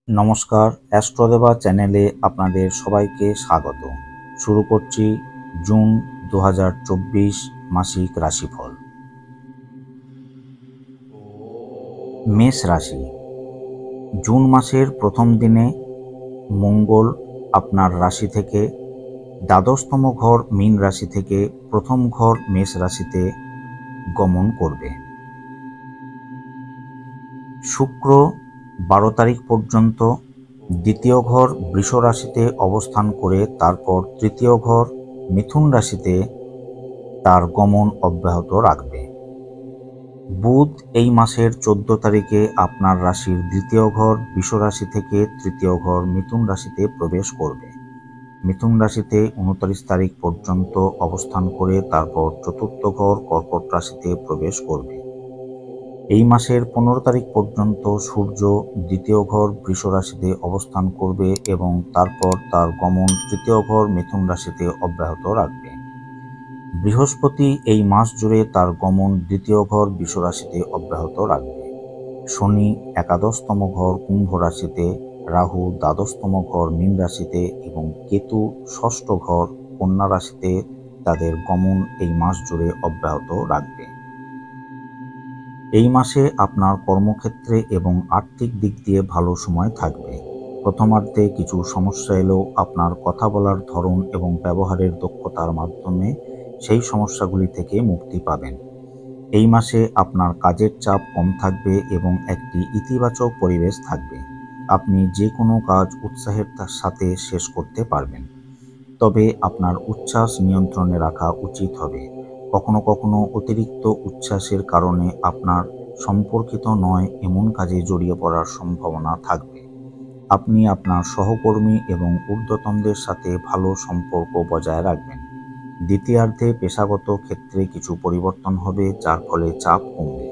নমস্কার, অ্যাস্ট্রোদেবা চ্যানেলে আপনাদের সবাইকে স্বাগত। শুরু করছি জুন 2024 মাসিক রাশিফল। মেষ রাশি। জুন মাসের প্রথম দিনে মঙ্গল আপনার রাশি থেকে দ্বাদশতম ঘর মীন রাশি থেকে প্রথম ঘর মেষ রাশিতে গমন করবে। শুক্র 12 তারিখ পর্যন্ত দ্বিতীয় ঘর বৃষ রাশিতে অবস্থান করে তারপর তৃতীয় ঘর মিথুন রাশিতে তার গমন অব্যাহত রাখবে। বুধ এই মাসের 14 তারিখে আপনার রাশির দ্বিতীয় ঘর বৃষ রাশি থেকে তৃতীয় ঘর মিথুন রাশিতে প্রবেশ করবে। মিথুন রাশিতে 29 তারিখ পর্যন্ত অবস্থান করে তারপর চতুর্থ ঘর কর্কট রাশিতে প্রবেশ করবে। এই মাসের 15 তারিখ পর্যন্ত সূর্য দ্বিতীয় ঘর বৃষ রাশিতে অবস্থান করবে এবং তারপর তার গমন তৃতীয় ঘর মিথুন রাশিতে অব্যাহত রাখবে। বৃহস্পতি এই মাস জুড়ে তার গমন দ্বিতীয় ঘর বৃষ রাশিতে অব্যাহত রাখবে। শনি একাদশতম ঘর কুম্ভ রাশিতে, রাহু দ্বাদশতম ঘর মীন রাশিতে এবং কেতু ষষ্ঠ ঘর কন্যা রাশিতে তাদের গমন এই মাস জুড়ে অব্যাহত রাখবে। এই মাসে আপনার কর্মক্ষেত্রে এবং আর্থিক দিক দিয়ে ভালো সময় থাকবে। প্রথমার্ধে কিছু সমস্যা এলেও আপনার কথা বলার ধরন এবং ব্যবহারের দক্ষতার মাধ্যমে সেই সমস্যাগুলি থেকে মুক্তি পাবেন। এই মাসে আপনার কাজের চাপ কম থাকবে এবং একটি ইতিবাচক পরিবেশ থাকবে। আপনি যে কোনো কাজ উৎসাহের সাথে শেষ করতে পারবেন, তবে আপনার উচ্ছ্বাস নিয়ন্ত্রণে রাখা উচিত হবে। কখনো কখনো অতিরিক্ত উচ্ছ্বাসের কারণে আপনার সম্পর্কিত নয় এমন কাজে জড়িয়ে পড়ার সম্ভাবনা থাকবে। আপনি আপনার সহকর্মী এবং ঊর্ধ্বতনদের সাথে ভালো সম্পর্ক বজায় রাখবেন। দ্বিতীয়ার্ধে পেশাগত ক্ষেত্রে কিছু পরিবর্তন হবে, যার ফলে চাপ কমবে।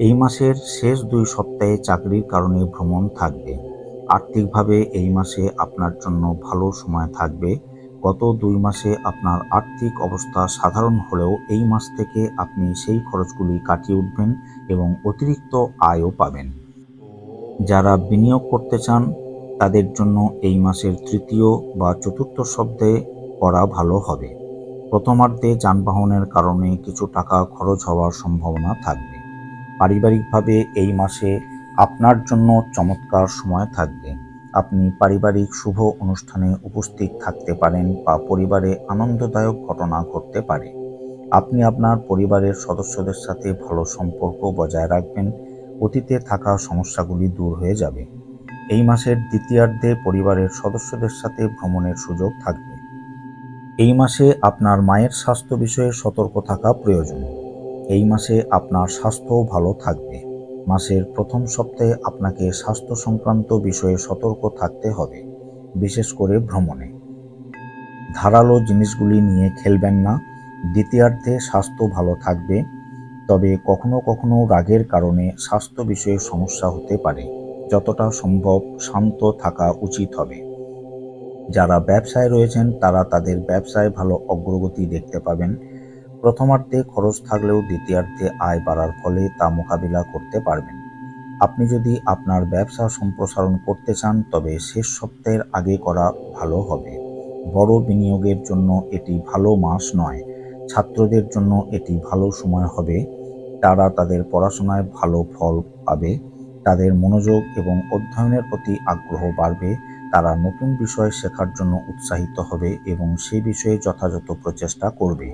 এই মাসের শেষ 2 সপ্তাহে চাকরির কারণে ভ্রমণ থাকবে। আর্থিকভাবে এই মাসে আপনার জন্য ভালো সময় থাকবে। গত 2 মাসে আপনার আর্থিক অবস্থা সাধারণ হলেও এই মাস থেকে আপনি সেই খরচগুলি কাটিয়ে উঠবেন এবং অতিরিক্ত আয়ও পাবেন। যারা বিনিয়োগ করতে চান তাদের জন্য এই মাসের তৃতীয় বা চতুর্থ সপ্তাহে করা ভালো হবে। প্রথমার্ধে যানবাহনের কারণে কিছু টাকা খরচ হওয়ার সম্ভাবনা থাকবে। পারিবারিকভাবে এই মাসে আপনার জন্য চমৎকার সময় থাকবে। আপনি পারিবারিক শুভ অনুষ্ঠানে উপস্থিত থাকতে পারেন বা পরিবারে আনন্দদায়ক ঘটনা ঘটতে পারে। আপনি আপনার পরিবারের সদস্যদের সাথে ভালো সম্পর্ক বজায় রাখবেন। অতীতে থাকা সমস্যাগুলি দূর হয়ে যাবে। এই মাসের দ্বিতীয়ার্ধে পরিবারের সদস্যদের সাথে ভ্রমণের সুযোগ থাকবে। এই মাসে আপনার মায়ের স্বাস্থ্য বিষয়ে সতর্ক থাকা প্রয়োজন। এই মাসে আপনার স্বাস্থ্যও ভালো থাকবে। মাসের প্রথম সপ্তাহে আপনাকে স্বাস্থ্য সংক্রান্ত বিষয়ে সতর্ক থাকতে হবে, বিশেষ করে ভ্রমণে। ধারালো জিনিসগুলি নিয়ে খেলবেন না। দ্বিতীয়ার্ধে স্বাস্থ্য ভালো থাকবে, তবে কখনো কখনো রাগের কারণে স্বাস্থ্য বিষয়ে সমস্যা হতে পারে। যতটা সম্ভব শান্ত থাকা উচিত হবে। যারা ব্যবসায় রয়েছেন তারা তাদের ব্যবসায় ভালো অগ্রগতি দেখতে পাবেন। প্রথমার্ধে খরচ থাকলেও দ্বিতীয়ার্ধে আয় বাড়ার ফলে তা মোকাবিলা করতে পারবেন। আপনি যদি আপনার ব্যবসা সম্প্রসারণ করতে চান তবে শেষ সপ্তাহের আগে করা ভালো হবে। বড় বিনিয়োগের জন্য এটি ভালো মাস নয়। ছাত্রদের জন্য এটি ভালো সময় হবে। তারা তাদের পড়াশোনায় ভালো ফল পাবে। তাদের মনোযোগ এবং অধ্যয়নের প্রতি আগ্রহ বাড়বে। তারা নতুন বিষয় শেখার জন্য উৎসাহিত হবে এবং সেই বিষয়ে যথাযথ প্রচেষ্টা করবে।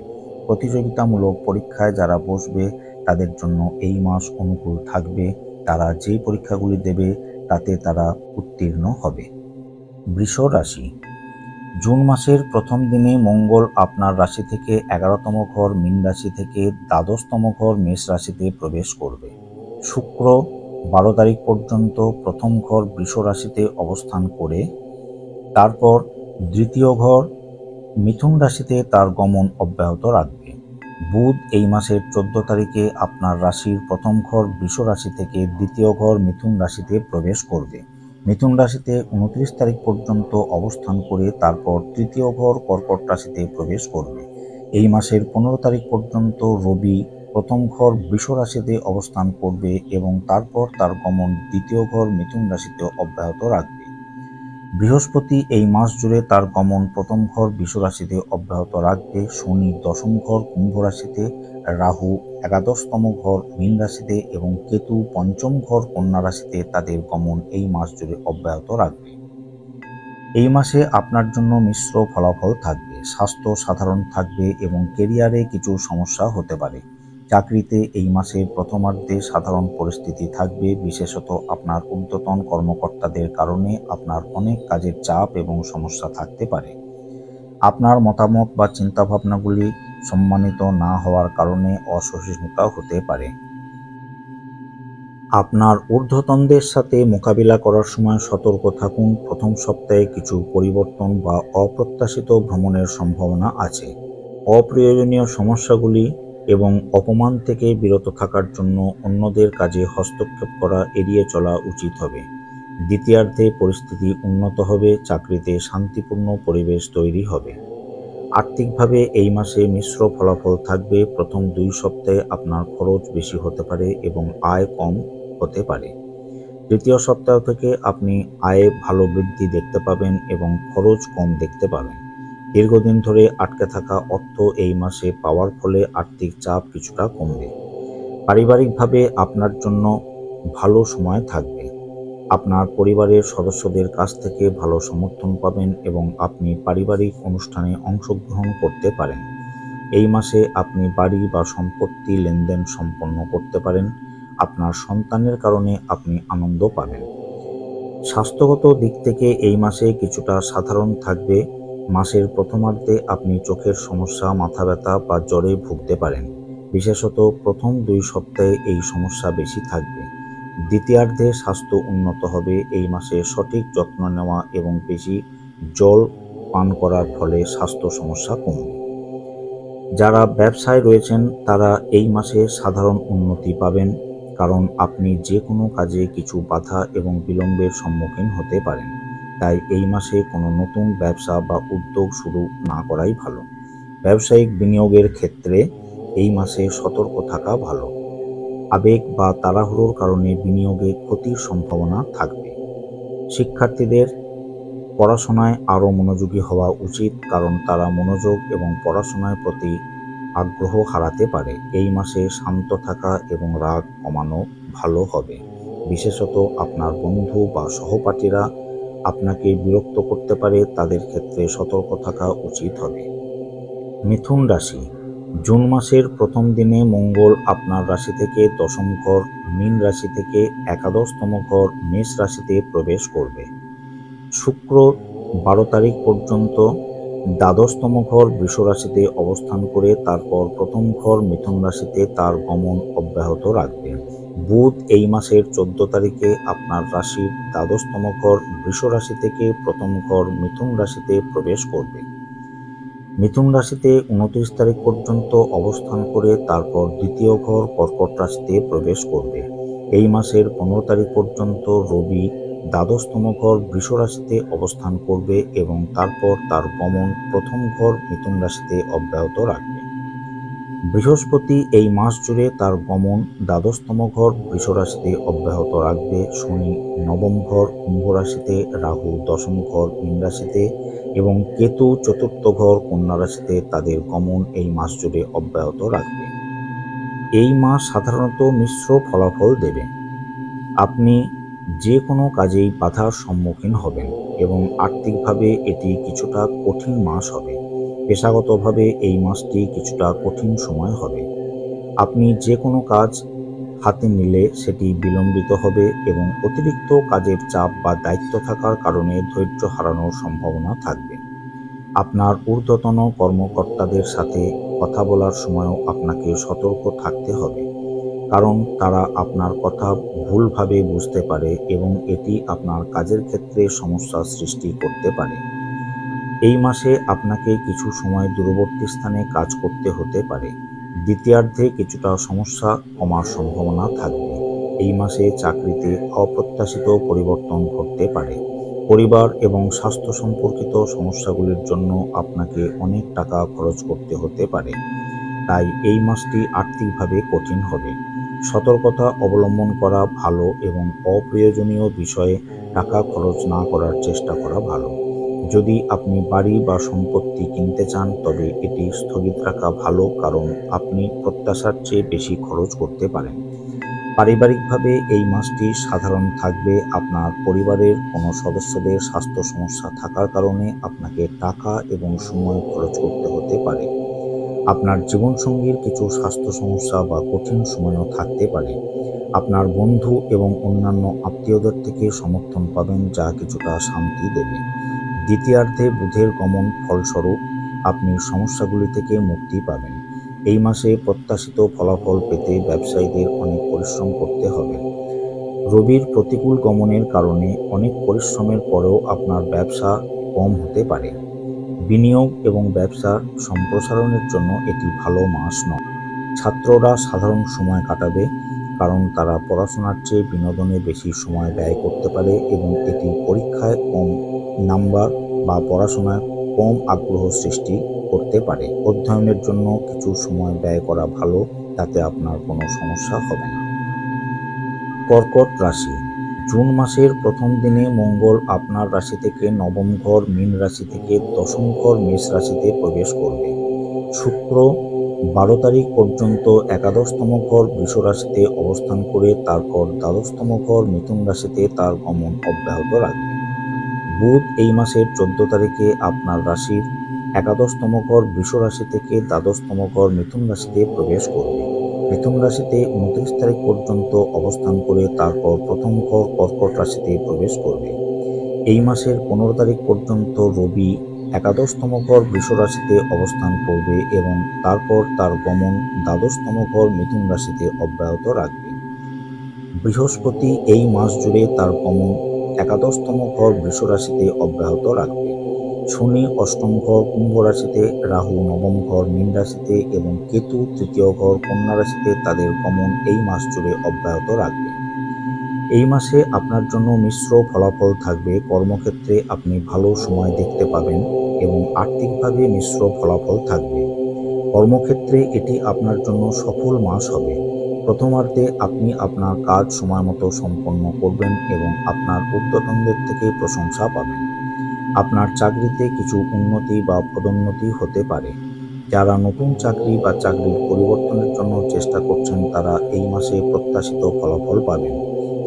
প্রতিযোগিতামূলক পরীক্ষায় যারা বসবে তাদের জন্য এই মাস অনুকূল থাকবে। তারা যেই পরীক্ষাগুলি দেবে তাতে তারা উত্তীর্ণ হবে। বৃষ রাশি। জুন মাসের প্রথম দিনে মঙ্গল আপনার রাশি থেকে 11তম ঘর মীন রাশি থেকে দ্বাদশতম ঘর মেষ রাশিতে প্রবেশ করবে। শুক্র 12 তারিখ পর্যন্ত প্রথম ঘর বৃষ রাশিতে অবস্থান করে তারপর দ্বিতীয় ঘর মিথুন রাশিতে তার গমন অব্যাহত রাখবে। বুধ এই মাসের 14 তারিখে আপনার রাশির প্রথম ঘর বৃষ রাশি থেকে দ্বিতীয় ঘর মিথুন রাশিতে প্রবেশ করবে। মিথুন রাশিতে 29 তারিখ পর্যন্ত অবস্থান করে তারপর তৃতীয় ঘর কর্কট রাশিতে প্রবেশ করবে। এই মাসের 15 তারিখ পর্যন্ত রবি প্রথম ঘর বৃষ রাশিতে অবস্থান করবে এবং তারপর তার গমন দ্বিতীয় ঘর মিথুন রাশিতে অব্যাহত রাখবে। বৃহস্পতি এই মাস জুড়ে তার গমন প্রথম ঘর বৃষ রাশিতে অব্যাহত রাখবে। শনি দশম ঘর কুম্ভ রাশিতে, রাহু একাদশতম ঘর মীন রাশিতে এবং কেতু পঞ্চম ঘর কন্যা রাশিতে তাদের গমন এই মাস জুড়ে অব্যাহত রাখবে। এই মাসে আপনার জন্য মিশ্র ফলাফল থাকবে। স্বাস্থ্য সাধারণ থাকবে এবং কেরিয়ারে কিছু সমস্যা হতে পারে। চাকরিতে এই মাসের প্রথমার্ধে সাধারণ পরিস্থিতি থাকবে, বিশেষত আপনার ঊর্ধ্বতন কর্মকর্তাদের কারণে আপনার অনেক কাজের চাপ এবং সমস্যা থাকতে পারে। আপনার মতামত বা চিন্তাভাবনাগুলি সম্মানিত না হওয়ার কারণে অসহিষ্ণুতা হতে পারে। আপনার ঊর্ধ্বতনদের সাথে মোকাবিলা করার সময় সতর্ক থাকুন। প্রথম সপ্তাহে কিছু পরিবর্তন বা অপ্রত্যাশিত ভ্রমণের সম্ভাবনা আছে। অপ্রয়োজনীয় সমস্যাগুলি এবং অপমান থেকে বিরত থাকার জন্য অন্যদের কাজে হস্তক্ষেপ করা এড়িয়ে চলা উচিত হবে। দ্বিতীয়ার্ধে পরিস্থিতি উন্নত হবে, চাকরিতে শান্তিপূর্ণ পরিবেশ তৈরি হবে। আর্থিকভাবে এই মাসে মিশ্র ফলাফল থাকবে। প্রথম 2 সপ্তাহে আপনার খরচ বেশি হতে পারে এবং আয় কম হতে পারে। তৃতীয় সপ্তাহ থেকে আপনি আয়ে ভালো বৃদ্ধি দেখতে পাবেন এবং খরচ কম দেখতে পাবেন। দীর্ঘদিন ধরে আটকে থাকা অর্থ এই মাসে পাওয়ার ফলে আর্থিক চাপ কিছুটা কমবে। পারিবারিকভাবে আপনার জন্য ভালো সময় থাকবে। আপনার পরিবারের সদস্যদের কাছ থেকে ভালো সমর্থন পাবেন এবং আপনি পারিবারিক অনুষ্ঠানে অংশগ্রহণ করতে পারেন। এই মাসে আপনি বাড়ি বা সম্পত্তি লেনদেন সম্পন্ন করতে পারেন। আপনার সন্তানের কারণে আপনি আনন্দ পাবেন। স্বাস্থ্যগত দিক থেকে এই মাসে কিছুটা সাধারণ থাকবে। মাসের প্রথমার্ধে আপনি চোখের সমস্যা, মাথা ব্যথা বা জ্বরে ভুগতে পারেন। বিশেষত প্রথম 2 সপ্তাহে এই সমস্যা বেশি থাকবে। দ্বিতীয়ার্ধে স্বাস্থ্য উন্নত হবে। এই মাসে সঠিক যত্ন নেওয়া এবং বেশি জল পান করার ফলে স্বাস্থ্য সমস্যা কমবে। যারা ব্যবসায় রয়েছেন তারা এই মাসে সাধারণ উন্নতি পাবেন, কারণ আপনি যে কোনো কাজে কিছু বাধা এবং বিলম্বের সম্মুখীন হতে পারেন। তাই এই মাসে কোনো নতুন ব্যবসা বা উদ্যোগ শুরু না করাই ভালো। ব্যবসায়িক বিনিয়োগের ক্ষেত্রে এই মাসে সতর্ক থাকা ভালো। আবেগ বা তাড়াহুড়োর কারণে বিনিয়োগে ক্ষতির সম্ভাবনা থাকবে। শিক্ষার্থীদের পড়াশোনায় আরও মনোযোগী হওয়া উচিত, কারণ তারা মনোযোগ এবং পড়াশোনার প্রতি আগ্রহ হারাতে পারে। এই মাসে শান্ত থাকা এবং রাগ কমানো ভালো হবে। বিশেষত আপনার বন্ধু বা সহপাঠীরা আপনাকে বিরক্ত করতে পারে, তাদের ক্ষেত্রে সতর্ক থাকা উচিত হবে। মিথুন রাশি। জুন মাসের প্রথম দিনে মঙ্গল আপনার রাশি থেকে দশম ঘর মীন রাশি থেকে একাদশতম ঘর মেষ রাশিতে প্রবেশ করবে। শুক্র 12 তারিখ পর্যন্ত দ্বাদশতম ঘর বৃষ রাশিতে অবস্থান করে তারপর প্রথম ঘর মিথুন রাশিতে তার গমন অব্যাহত রাখবে। বুধ এই মাসের 14 তারিখে আপনার রাশির দ্বাদশতম ঘর বৃষ রাশি থেকে প্রথম ঘর মিথুন রাশিতে প্রবেশ করবে। মিথুন রাশিতে 29 তারিখ পর্যন্ত অবস্থান করে তারপর দ্বিতীয় ঘর কর্কট রাশিতে প্রবেশ করবে। এই মাসের 15 তারিখ পর্যন্ত রবি দ্বাদশতম ঘর বৃষ রাশিতে অবস্থান করবে এবং তারপর তার গমন প্রথম ঘর মিথুন রাশিতে অব্যাহত রাখবে। বৃহস্পতি এই মাস জুড়ে তার গমন দ্বাদশতম ঘর বৃষ রাশিতে অব্যাহত রাখবে। শনি নবম ঘর কুম্ভ রাশিতে, রাহু দশম ঘর মীন রাশিতে এবং কেতু চতুর্থ ঘর কন্যা রাশিতে তাদের গমন এই মাস জুড়ে অব্যাহত রাখবে। এই মাস সাধারণত মিশ্র ফলাফল দেবে। আপনি যে কোনো কাজেই বাধার সম্মুখীন হবেন এবং আর্থিকভাবে এটি কিছুটা কঠিন মাস হবে। পেশাগতভাবে এই মাসটি কিছুটা কঠিন সময় হবে। আপনি যে কোনো কাজ হাতে নিলে সেটি বিলম্বিত হবে এবং অতিরিক্ত কাজের চাপ বা দায়িত্ব থাকার কারণে ধৈর্য হারানোর সম্ভাবনা থাকবে। আপনার ঊর্ধ্বতন কর্মকর্তাদের সাথে কথা বলার সময়ও আপনাকে সতর্ক থাকতে হবে, কারণ তারা আপনার কথা ভুলভাবে বুঝতে পারে এবং এটি আপনার কাজের ক্ষেত্রে সমস্যা সৃষ্টি করতে পারে। এই মাসে আপনাকে কিছু সময় দূরবর্তী স্থানে কাজ করতে হতে পারে। দ্বিতীয়ার্ধে কিছুটা সমস্যা কমার সম্ভাবনা থাকবে। এই মাসে চাকরিতে অপ্রত্যাশিত পরিবর্তন ঘটতে পারে। পরিবার এবং স্বাস্থ্য সম্পর্কিত সমস্যাগুলির জন্য আপনাকে অনেক টাকা খরচ করতে হতে পারে। তাই এই মাসটি আর্থিকভাবে কঠিন হবে। সতর্কতা অবলম্বন করা ভালো এবং অপ্রয়োজনীয় বিষয়ে টাকা খরচ না করার চেষ্টা করা ভালো। যদি আপনি বাড়ি বা সম্পত্তি কিনতে চান তবে এটি স্থগিত রাখা ভালো, কারণ আপনি প্রত্যাশার চেয়ে বেশি খরচ করতে পারেন। পারিবারিকভাবে এই মাসটি সাধারণ থাকবে। আপনার পরিবারের কোনো সদস্যদের স্বাস্থ্য সমস্যা থাকার কারণে আপনাকে টাকা এবং সময় খরচ করতে হতে পারে। আপনার জীবনসঙ্গীর কিছু স্বাস্থ্য সমস্যা বা কঠিন সময়ও থাকতে পারে। আপনার বন্ধু এবং অন্যান্য আত্মীয়দের থেকে সমর্থন পাবেন, যা কিছুটা শান্তি দেবে। দ্বিতীয়ার্ধে বুধের গমন ফলস্বরূপ আপনি সমস্যাগুলি থেকে মুক্তি পাবেন। এই মাসে প্রত্যাশিত ফলাফল পেতে ব্যবসায়ীদের অনেক পরিশ্রম করতে হবে। রবির প্রতিকূল গমনের কারণে অনেক পরিশ্রমের পরেও আপনার ব্যবসা কম হতে পারে। বিনিয়োগ এবং ব্যবসার সম্প্রসারণের জন্য এটি ভালো মাস নয়। ছাত্ররা সাধারণ সময় কাটাবে, কারণ তারা পড়াশোনার চেয়ে বিনোদনে বেশি সময় ব্যয় করতে পারে এবং এটি পরীক্ষায় কম নাম্বার বা পড়াশোনায় কম আগ্রহ সৃষ্টি করতে পারে। অধ্যয়নের জন্য কিছু সময় ব্যয় করা ভালো, তাতে আপনার কোনো সমস্যা হবে না। কর্কট রাশি। জুন মাসের প্রথম দিনে মঙ্গল আপনার রাশি থেকে নবম ঘর মীন রাশি থেকে দশম ঘর মেষ রাশিতে প্রবেশ করবে। শুক্র 12 তারিখ পর্যন্ত একাদশতম ঘর বৃষ রাশিতে অবস্থান করে তারপর দ্বাদশতম ঘর মিথুন রাশিতে তার গমন অব্যাহত রাখবে। বুধ এই মাসের 14 তারিখে আপনার রাশির একাদশতম ঘর বৃষ রাশি থেকে দ্বাদশতম ঘর মিথুন রাশিতে প্রবেশ করবে। মিথুন রাশিতে 29 তারিখ পর্যন্ত অবস্থান করে তারপর প্রথম ঘর কর্কট রাশিতে প্রবেশ করবে। এই মাসের 15 তারিখ পর্যন্ত রবি একাদশতম ঘর বৃষ রাশিতে অবস্থান করবে এবং তারপর তার গমন দ্বাদশতম ঘর মিথুন রাশিতে অব্যাহত রাখবে। বৃহস্পতি এই মাস জুড়ে তার গমন একাদশতম ঘর বৃষ রাশিতে অব্যাহত রাখবে। শনি অষ্টম ঘর কুম্ভ রাশিতে, রাহু নবম ঘর মীন রাশিতে এবং কেতু তৃতীয় ঘর কন্যা রাশিতে তাদের গমন এই মাস জুড়ে অব্যাহত রাখবে। এই মাসে আপনার জন্য মিশ্র ফলাফল থাকবে। কর্মক্ষেত্রে আপনি ভালো সময় দেখতে পাবেন এবং আর্থিকভাবে মিশ্র ফলাফল থাকবে। কর্মক্ষেত্রে এটি আপনার জন্য সফল মাস হবে। প্রথমার্ধে আপনি আপনার কাজ সময়মতো সম্পন্ন করবেন এবং আপনার ঊর্ধ্বতনদের থেকে প্রশংসা পাবেন। আপনার চাকরিতে কিছু উন্নতি বা পদোন্নতি হতে পারে। যারা নতুন চাকরি বা চাকরির পরিবর্তনের জন্য চেষ্টা করছেন তারা এই মাসে প্রত্যাশিত ফলাফল পাবেন।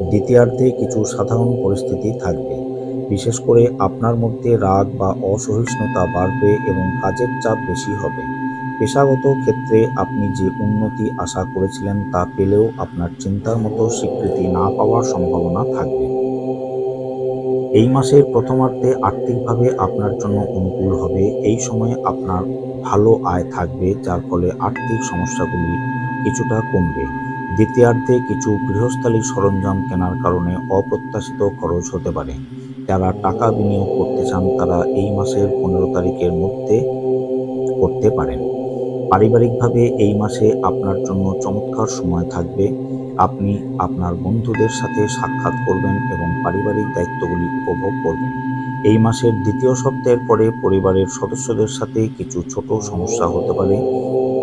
দ্বিতীয়ার্ধে কিছু সাধারণ পরিস্থিতি থাকবে। বিশেষ করে আপনার মধ্যে রাগ বা অসহিষ্ণুতা বাড়বে এবং কাজের চাপ বেশি হবে। পেশাগত ক্ষেত্রে আপনি যে উন্নতি আশা করেছিলেন তা পেলেও আপনার চিন্তার মতো স্বীকৃতি না পাওয়ার সম্ভাবনা থাকবে। এই মাসের প্রথমার্ধে আর্থিকভাবে আপনার জন্য অনুকূল হবে। এই সময়ে আপনার ভালো আয় থাকবে, যার ফলে আর্থিক সমস্যাগুলি কিছুটা কমবে। দ্বিতীয়ার্ধে কিছু গৃহস্থালী সরঞ্জাম কেনার কারণে অপ্রত্যাশিত খরচ হতে পারে। যারা টাকা বিনিয়োগ করতে চান তারা এই মাসের 15 তারিখের মধ্যে করতে পারেন। পারিবারিকভাবে এই মাসে আপনার জন্য চমৎকার সময় থাকবে। আপনি আপনার বন্ধুদের সাথে সাক্ষাৎ করবেন এবং পারিবারিক দায়িত্বগুলি উপভোগ করবেন। এই মাসের দ্বিতীয় সপ্তাহের পরে পরিবারের সদস্যদের সাথে কিছু ছোট সমস্যা হতে পারে।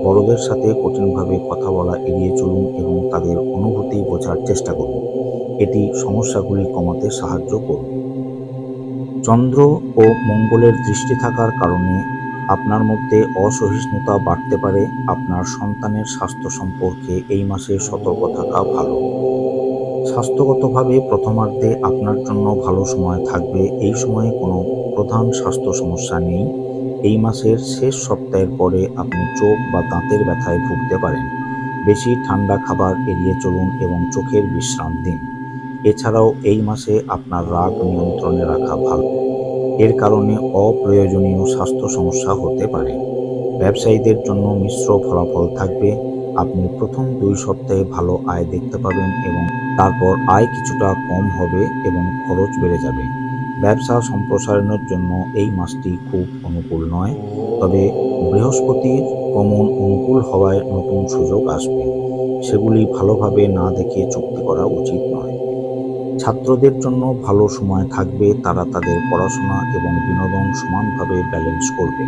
বড়দের সাথে কঠিনভাবে কথা বলা এড়িয়ে চলুন এবং তাদের অনুভূতি বোঝার চেষ্টা করুন। এটি সমস্যাগুলি কমাতে সাহায্য করবে। চন্দ্র ও মঙ্গলের দৃষ্টি থাকার কারণে আপনার মধ্যে অসহিষ্ণুতা বাড়তে পারে। আপনার সন্তানের স্বাস্থ্য সম্পর্কে এই মাসে সতর্ক থাকা ভালো। স্বাস্থ্যগতভাবে প্রথমার্ধে আপনার জন্য ভালো সময় থাকবে। এই সময়ে কোনো প্রধান স্বাস্থ্য সমস্যা নেই। এই মাসের শেষ সপ্তাহের পরে আপনি চোখ বা দাঁতের ব্যথায় ভুগতে পারেন। বেশি ঠান্ডা খাবার এড়িয়ে চলুন এবং চোখের বিশ্রাম দিন। এছাড়াও এই মাসে আপনার রাগ নিয়ন্ত্রণে রাখা ভালো। এর কারণে অপ্রয়োজনীয় স্বাস্থ্য সমস্যা হতে পারে। ব্যবসায়ীদের জন্য মিশ্র ফলাফল থাকবে। আপনি প্রথম 2 সপ্তাহে ভালো আয় দেখতে পাবেন এবং তারপর আয় কিছুটা কম হবে এবং খরচ বেড়ে যাবে। ব্যবসা সম্প্রসারণের জন্য এই মাসটি খুব অনুকূল নয়, তবে বৃহস্পতির গমন অনুকূল হওয়ায় নতুন সুযোগ আসবে। সেগুলি ভালোভাবে না দেখে চুক্তি করা উচিত নয়। ছাত্রদের জন্য ভালো সময় থাকবে। তারা তাদের পড়াশোনা এবং বিনোদন সমানভাবে ব্যালেন্স করবে।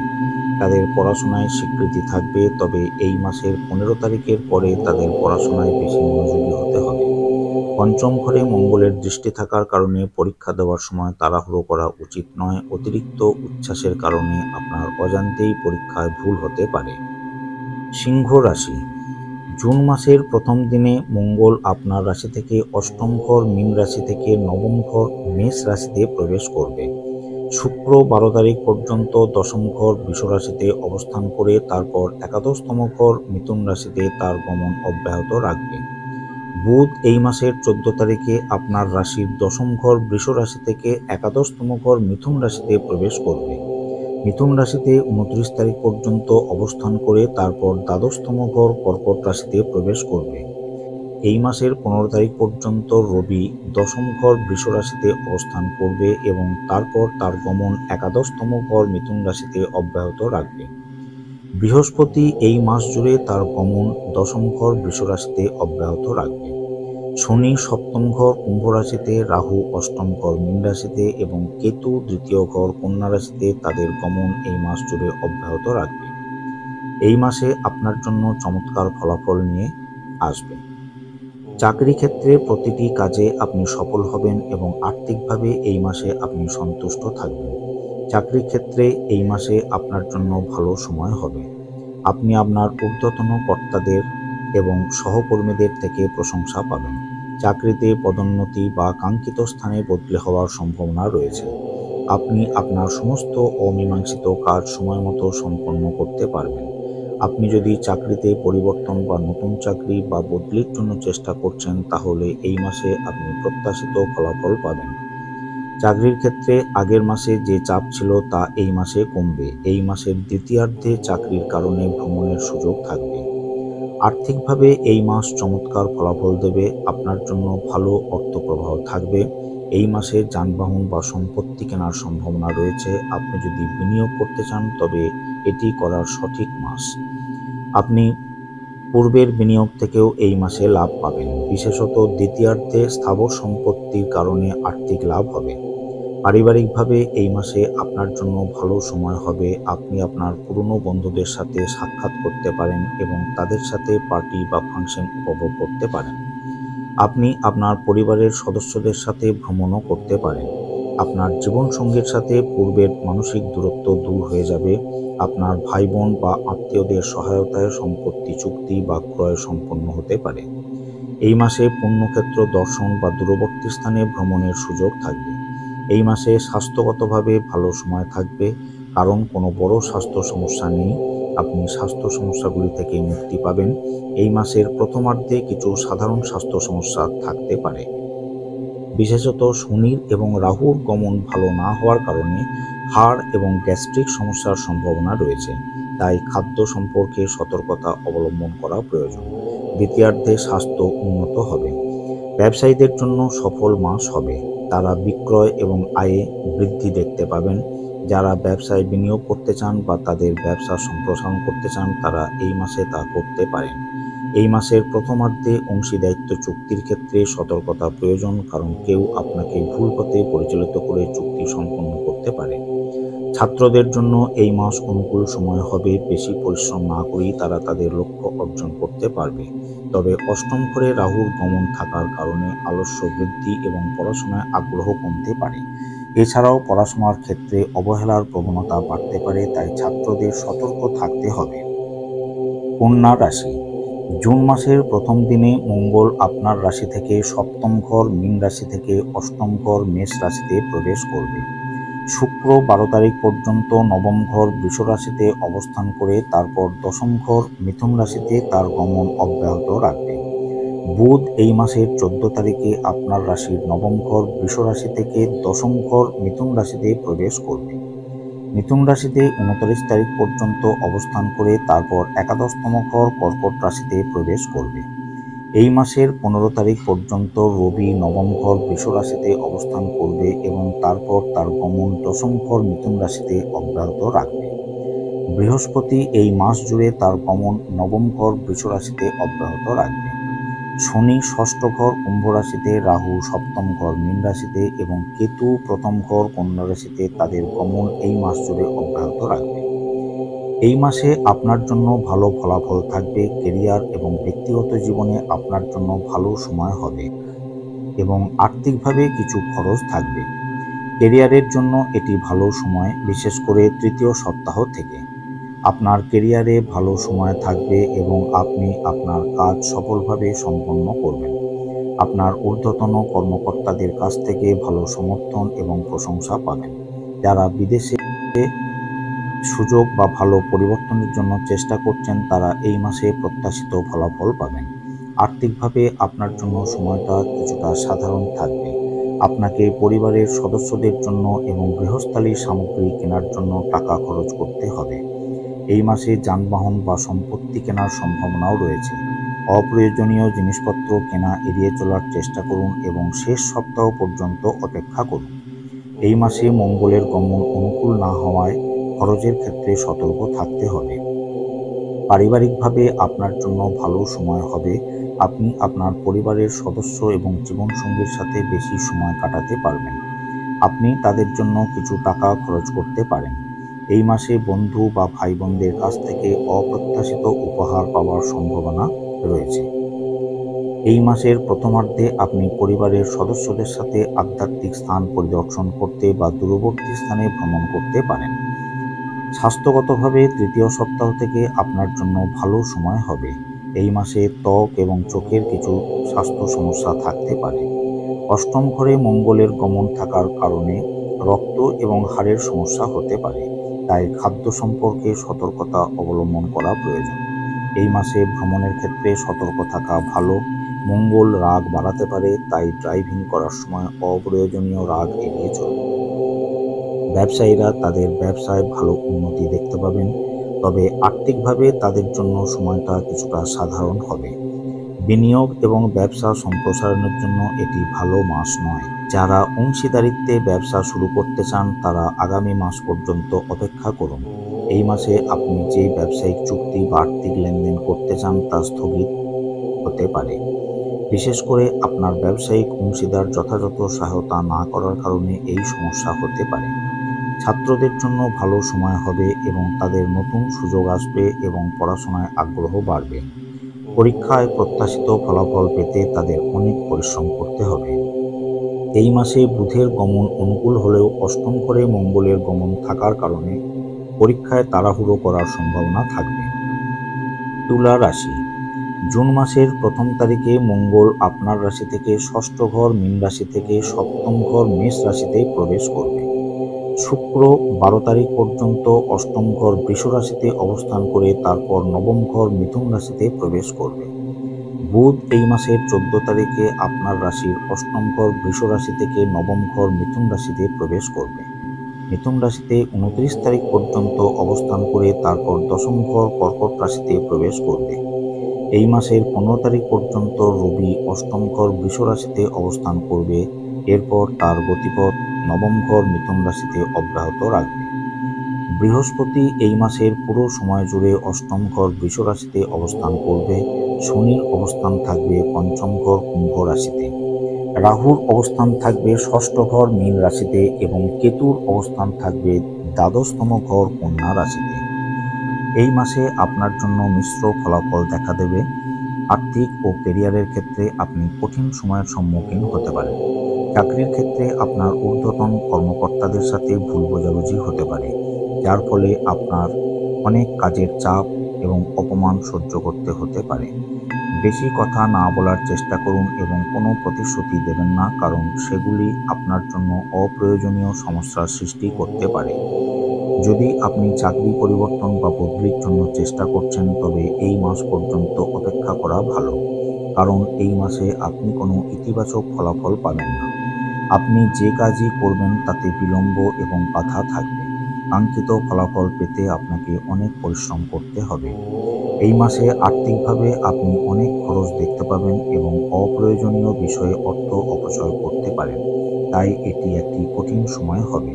তাদের পড়াশোনায় স্বীকৃতি থাকবে, তবে এই মাসের 15 তারিখের পরে তাদের পড়াশোনায় বেশি মনোযোগী হতে হবে। পঞ্চম ঘরে মঙ্গলের দৃষ্টি থাকার কারণে পরীক্ষা দেওয়ার সময় তাড়াহুড়ো করা উচিত নয়। অতিরিক্ত উচ্ছ্বাসের কারণে আপনার অজান্তেই পরীক্ষায় ভুল হতে পারে। সিংহ রাশি। জুন মাসের প্রথম দিনে মঙ্গল আপনার রাশি থেকে অষ্টম ঘর মীন রাশি থেকে নবম ঘর মেষ রাশিতে প্রবেশ করবে। শুক্র 12 তারিখ পর্যন্ত দশম ঘর বৃষ রাশিতে অবস্থান করে তারপর একাদশতম ঘর মিথুন রাশিতে তার গমন অব্যাহত রাখবে। বুধ এই মাসের 14 তারিখে আপনার রাশির দশম ঘর বৃষ রাশি থেকে একাদশতম ঘর মিথুন রাশিতে প্রবেশ করবে। মিথুন রাশিতে 29 তারিখ পর্যন্ত অবস্থান করে তারপর দ্বাদশতম ঘর কর্কট রাশিতে প্রবেশ করবে। এই মাসের 15 তারিখ পর্যন্ত রবি দশম ঘর বৃষ রাশিতে অবস্থান করবে এবং তারপর তার গমন একাদশতম ঘর মিথুন রাশিতে অব্যাহত রাখবে। বৃহস্পতি এই মাস জুড়ে তার গমন দশম ঘর বৃষ রাশিতে অব্যাহত রাখবে। শনি সপ্তম ঘর কুম্ভ রাশিতে, রাহু অষ্টম ঘর মীন রাশিতে এবং কেতু দ্বিতীয় ঘর কন্যা রাশিতে তাদের গমন এই মাস জুড়ে অব্যাহত রাখবে। এই মাসে আপনার জন্য চমৎকার ফলাফল নিয়ে আসবে। চাকরি ক্ষেত্রে প্রতিটি কাজে আপনি সফল হবেন এবং আর্থিকভাবে এই মাসে আপনি সন্তুষ্ট থাকবেন। চাকরির ক্ষেত্রে এই মাসে আপনার জন্য ভালো সময় হবে। আপনি আপনার ঊর্ধ্বতন কর্তাদের এবং সহকর্মীদের থেকে প্রশংসা পাবেন। চাকরিতে পদোন্নতি বা কাঙ্ক্ষিত স্থানে বদলি হওয়ার সম্ভাবনা রয়েছে। আপনি আপনার সমস্ত অমীমাংসিত কাজ সময়মতো সম্পন্ন করতে পারবেন। আপনি যদি চাকরিতে পরিবর্তন বা নতুন চাকরি বা বদলির জন্য চেষ্টা করছেন, তাহলে এই মাসে আপনি প্রত্যাশিত ফলাফল পাবেন। চাকরির ক্ষেত্রে আগের মাসে যে চাপ ছিল তা এই মাসে কমবে। এই মাসের দ্বিতীয়ার্ধে চাকরির কারণে ভ্রমণের সুযোগ থাকবে। আর্থিকভাবে এই মাস চমৎকার ফলাফল দেবে। আপনার জন্য ভালো অর্থপ্রবাহ থাকবে। এই মাসে যানবাহন বা সম্পত্তি কেনার সম্ভাবনা রয়েছে। আপনি যদি বিনিয়োগ করতে চান তবে এটি করার সঠিক মাস। আপনি পূর্বের বিনিয়োগ থেকেও এই মাসে লাভ পাবেন। বিশেষত দ্বিতীয়ার্ধে স্থাবর সম্পত্তির কারণে আর্থিক লাভ হবে। পারিবারিকভাবে এই মাসে আপনার জন্য ভালো সময় হবে। আপনি আপনার পুরনো বন্ধুদের সাথে সাক্ষাৎ করতে পারেন এবং তাদের সাথে পার্টি বা ফাংশন উপভোগ করতে পারেন। আপনি আপনার পরিবারের সদস্যদের সাথে ভ্রমণও করতে পারেন। আপনার জীবনসঙ্গীর সাথে পূর্বের মানসিক দূরত্ব দূর হয়ে যাবে। আপনার ভাই বোন বা আত্মীয়দের সহায়তায় সম্পত্তি চুক্তি বা ক্রয় সম্পন্ন হতে পারে। এই মাসে পুণ্যক্ষেত্র দর্শন বা দূরবর্তী স্থানে ভ্রমণের সুযোগ থাকবে। এই মাসে স্বাস্থ্যগতভাবে ভালো সময় থাকবে, কারণ কোনো বড় স্বাস্থ্য সমস্যা নেই। আপনি স্বাস্থ্য সমস্যাগুলি থেকে মুক্তি পাবেন। এই মাসের প্রথমার্ধে কিছু সাধারণ স্বাস্থ্য সমস্যা থাকতে পারে। বিশেষত শনির এবং রাহুর গমন ভালো না হওয়ার কারণে হাড় এবং গ্যাস্ট্রিক সমস্যার সম্ভাবনা রয়েছে। তাই খাদ্য সম্পর্কে সতর্কতা অবলম্বন করা প্রয়োজন। দ্বিতীয়ার্ধে স্বাস্থ্য উন্নত হবে। ব্যবসায়ীদের জন্য সফল মাস হবে। তারা বিক্রয় এবং আয়ে বৃদ্ধি দেখতে পাবেন। যারা ব্যবসায় বিনিয়োগ করতে চান বা তাদের ব্যবসা সম্প্রসারণ করতে চান, তারা এই মাসে তা করতে পারেন। এই মাসের প্রথমার্ধে অংশীদারিত্ব চুক্তির ক্ষেত্রে সতর্কতা প্রয়োজন, কারণ কেউ আপনাকে ভুল পথে পরিচালিত করে চুক্তি সম্পন্ন করতে পারে। ছাত্রদের জন্য এই মাস অনুকূল সময় হবে। বেশি পরিশ্রম না করেই তারা তাদের লক্ষ্য অর্জন করতে পারবে। তবে অষ্টম ঘরে রাহুর গমন থাকার কারণে আলস্য বৃদ্ধি এবং পড়াশোনায় আগ্রহ কমতে পারে। এছাড়াও পড়াশোনার ক্ষেত্রে অবহেলার প্রবণতা বাড়তে পারে, তাই ছাত্রদের সতর্ক থাকতে হবে। কন্যা রাশি। জুন মাসের প্রথম দিনে মঙ্গল আপনার রাশি থেকে সপ্তম ঘর মীন রাশি থেকে অষ্টম ঘর মেষ রাশিতে প্রবেশ করবে। শুক্র 12 তারিখ পর্যন্ত নবম ঘর বৃষ রাশিতে অবস্থান করে তারপর দশম ঘর মিথুন রাশিতে তার গমন অব্যাহত রাখবে। বুধ এই মাসের 14 তারিখে আপনার রাশির নবম ঘর বৃষ রাশি থেকে দশম ঘর মিথুন রাশিতে প্রবেশ করবে। মিথুন রাশিতে 29 তারিখ পর্যন্ত অবস্থান করে তারপর একাদশতম ঘর কর্কট রাশিতে প্রবেশ করবে। এই মাসের 15 তারিখ পর্যন্ত রবি নবম ঘর বৃষ রাশিতে অবস্থান করবে এবং তারপর তার গমন দশম ঘর মিথুন রাশিতে অব্যাহত রাখবে। বৃহস্পতি এই মাস জুড়ে তার গমন নবম ঘর বৃষ রাশিতে অব্যাহত রাখবে। শনি ষষ্ঠ ঘর কুম্ভ রাশিতে, রাহু সপ্তম ঘর মীন রাশিতে এবং কেতু প্রথম ঘর কন্যা রাশিতে তাদের গমন এই মাস জুড়ে অব্যাহত রাখবে। এই মাসে আপনার জন্য ভালো ফলাফল থাকবে। কেরিয়ার এবং ব্যক্তিগত জীবনে আপনার জন্য ভালো সময় হবে এবং আর্থিকভাবে কিছু খরচ থাকবে। কেরিয়ারের জন্য এটি ভালো সময়, বিশেষ করে তৃতীয় সপ্তাহ থেকে। আপনার কেরিয়ারে ভালো সময় থাকবে এবং আপনি আপনার কাজ সফলভাবে সম্পন্ন করবেন। আপনার ঊর্ধ্বতন কর্মকর্তাদের কাছ থেকে ভালো সমর্থন এবং প্রশংসা পাবেন। যারা বিদেশে সুযোগ বা ভালো পরিবর্তনের জন্য চেষ্টা করছেন তারা এই মাসে প্রত্যাশিত ফলাফল পাবেন। আর্থিকভাবে আপনার জন্য সময়টা কিছুটা সাধারণ থাকবে। আপনাকে পরিবারের সদস্যদের জন্য এবং গৃহস্থালী সামগ্রী কেনার জন্য টাকা খরচ করতে হবে। এই মাসে যানবাহন বা সম্পত্তি কেনার সম্ভাবনাও রয়েছে। অপ্রয়োজনীয় জিনিসপত্র কেনা এড়িয়ে চলার চেষ্টা করুন এবং শেষ সপ্তাহ পর্যন্ত অপেক্ষা করুন। এই মাসে মঙ্গলের গমন অনুকূল না হওয়ায় খরচের ক্ষেত্রে সতর্ক থাকতে হবে। পারিবারিকভাবে আপনার জন্য ভালো সময় হবে। আপনি আপনার পরিবারের সদস্য এবং জীবনসঙ্গীর সাথে বেশি সময় কাটাতে পারবেন। আপনি তাদের জন্য কিছু টাকা খরচ করতে পারেন। এই মাসে বন্ধু বা ভাই বোনদের কাছ থেকে অপ্রত্যাশিত উপহার পাওয়ার সম্ভাবনা রয়েছে। এই মাসের প্রথমার্ধে আপনি পরিবারের সদস্যদের সাথে আধ্যাত্মিক স্থান পরিদর্শন করতে বা দূরবর্তী স্থানে ভ্রমণ করতে পারেন। স্বাস্থ্যগতভাবে তৃতীয় সপ্তাহ থেকে আপনার জন্য ভালো সময় হবে। এই মাসে ত্বক এবং চোখের কিছু স্বাস্থ্য সমস্যা থাকতে পারে। অষ্টম ঘরে মঙ্গলের গমন থাকার কারণে রক্ত এবং হাড়ের সমস্যা হতে পারে, তাই খাদ্য সম্পর্কে সতর্কতা অবলম্বন করা প্রয়োজন। এই মাসে ভ্রমণের ক্ষেত্রে সতর্ক থাকা ভালো। মঙ্গল রাগ বাড়াতে পারে, তাই ড্রাইভিং করার সময় অপ্রয়োজনীয় রাগ এড়িয়ে চলুন। ব্যবসায়ীরা তাদের ব্যবসায় ভালো উন্নতি দেখতে পাবেন, তবে আর্থিকভাবে তাদের জন্য সময়টা কিছুটা সাধারণ হবে। বিনিয়োগ এবং ব্যবসা সম্প্রসারণের জন্য এটি ভালো মাস নয়। যারা অংশীদারিত্বে ব্যবসা শুরু করতে চান তারা আগামী মাস পর্যন্ত অপেক্ষা করুন। এই মাসে আপনি যে ব্যবসায়িক চুক্তি বা আর্থিক লেনদেন করতে চান তা স্থগিত হতে পারে। বিশেষ করে আপনার ব্যবসায়িক অংশীদার যথাযথ সহায়তা না করার কারণে এই সমস্যা হতে পারে। ছাত্রদের জন্য ভালো সময় হবে এবং তাদের নতুন সুযোগ আসবে এবং পড়াশোনায় আগ্রহ বাড়বে। পরীক্ষায় প্রত্যাশিত ফলাফল পেতে তাদের অনেক পরিশ্রম করতে হবে। এই মাসে বুধের গমন অনুকূল হলেও অষ্টম ঘরে মঙ্গলের গমন থাকার কারণে পরীক্ষায় তাড়াহুড়ো করার সম্ভাবনা থাকবে। তুলা রাশি। জুন মাসের প্রথম তারিখে মঙ্গল আপনার রাশি থেকে ষষ্ঠ ঘর মীন রাশি থেকে সপ্তম ঘর মেষ রাশিতে প্রবেশ করবে। শুক্র 12 তারিখ পর্যন্ত অষ্টম ঘর বৃষ রাশিতে অবস্থান করে তারপর নবম ঘর মিথুন রাশিতে প্রবেশ করবে। বুধ এই মাসের 14 তারিখে আপনার রাশির অষ্টম ঘর বৃষ রাশি থেকে নবম ঘর মিথুন রাশিতে প্রবেশ করবে। মিথুন রাশিতে 29 তারিখ পর্যন্ত অবস্থান করে তারপর দশম ঘর কর্কট রাশিতে প্রবেশ করবে। এই মাসের 15 তারিখ পর্যন্ত রবি অষ্টম ঘর বৃষ রাশিতে অবস্থান করবে। এরপর তার গতিপথ নবম ঘর মিথুন রাশিতে অব্যাহত রাখবে। বৃহস্পতি এই মাসের পুরো সময় জুড়ে অষ্টম ঘর বৃষ রাশিতে অবস্থান করবে। শনির অবস্থান থাকবে পঞ্চম ঘর কুম্ভ রাশিতে। রাহুর অবস্থান থাকবে ষষ্ঠ ঘর মীন রাশিতে এবং কেতুর অবস্থান থাকবে দ্বাদশতম ঘর কন্যা রাশিতে। এই মাসে আপনার জন্য মিশ্র ফলাফল দেখা দেবে। আর্থিক ও ক্যারিয়ারের ক্ষেত্রে আপনি কঠিন সময়ের সম্মুখীন হতে পারেন। চাকরির ক্ষেত্রে আপনার ঊর্ধ্বতন কর্মকর্তাদের সাথে ভুল বোঝাবুঝি হতে পারে, যার ফলে আপনার অনেক কাজের চাপ এবং অপমান সহ্য করতে হতে পারে। বেশি কথা না বলার চেষ্টা করুন এবং কোনো প্রতিশ্রুতি দেবেন না, কারণ সেগুলি আপনার জন্য অপ্রয়োজনীয় সমস্যার সৃষ্টি করতে পারে। যদি আপনি চাকরি পরিবর্তন বা বদলির জন্য চেষ্টা করছেন তবে এই মাস পর্যন্ত অপেক্ষা করা ভালো, কারণ এই মাসে আপনি কোনো ইতিবাচক ফলাফল পাবেন না। আপনি যে কাজই করবেন তাতে বিলম্ব এবং বাধা থাকবে। কাঙ্ক্ষিত ফলাফল পেতে আপনাকে অনেক পরিশ্রম করতে হবে। এই মাসে আর্থিকভাবে আপনি অনেক খরচ দেখতে পাবেন এবং অপ্রয়োজনীয় বিষয়ে অর্থ অপচয় করতে পারেন, তাই এটি একটি কঠিন সময় হবে।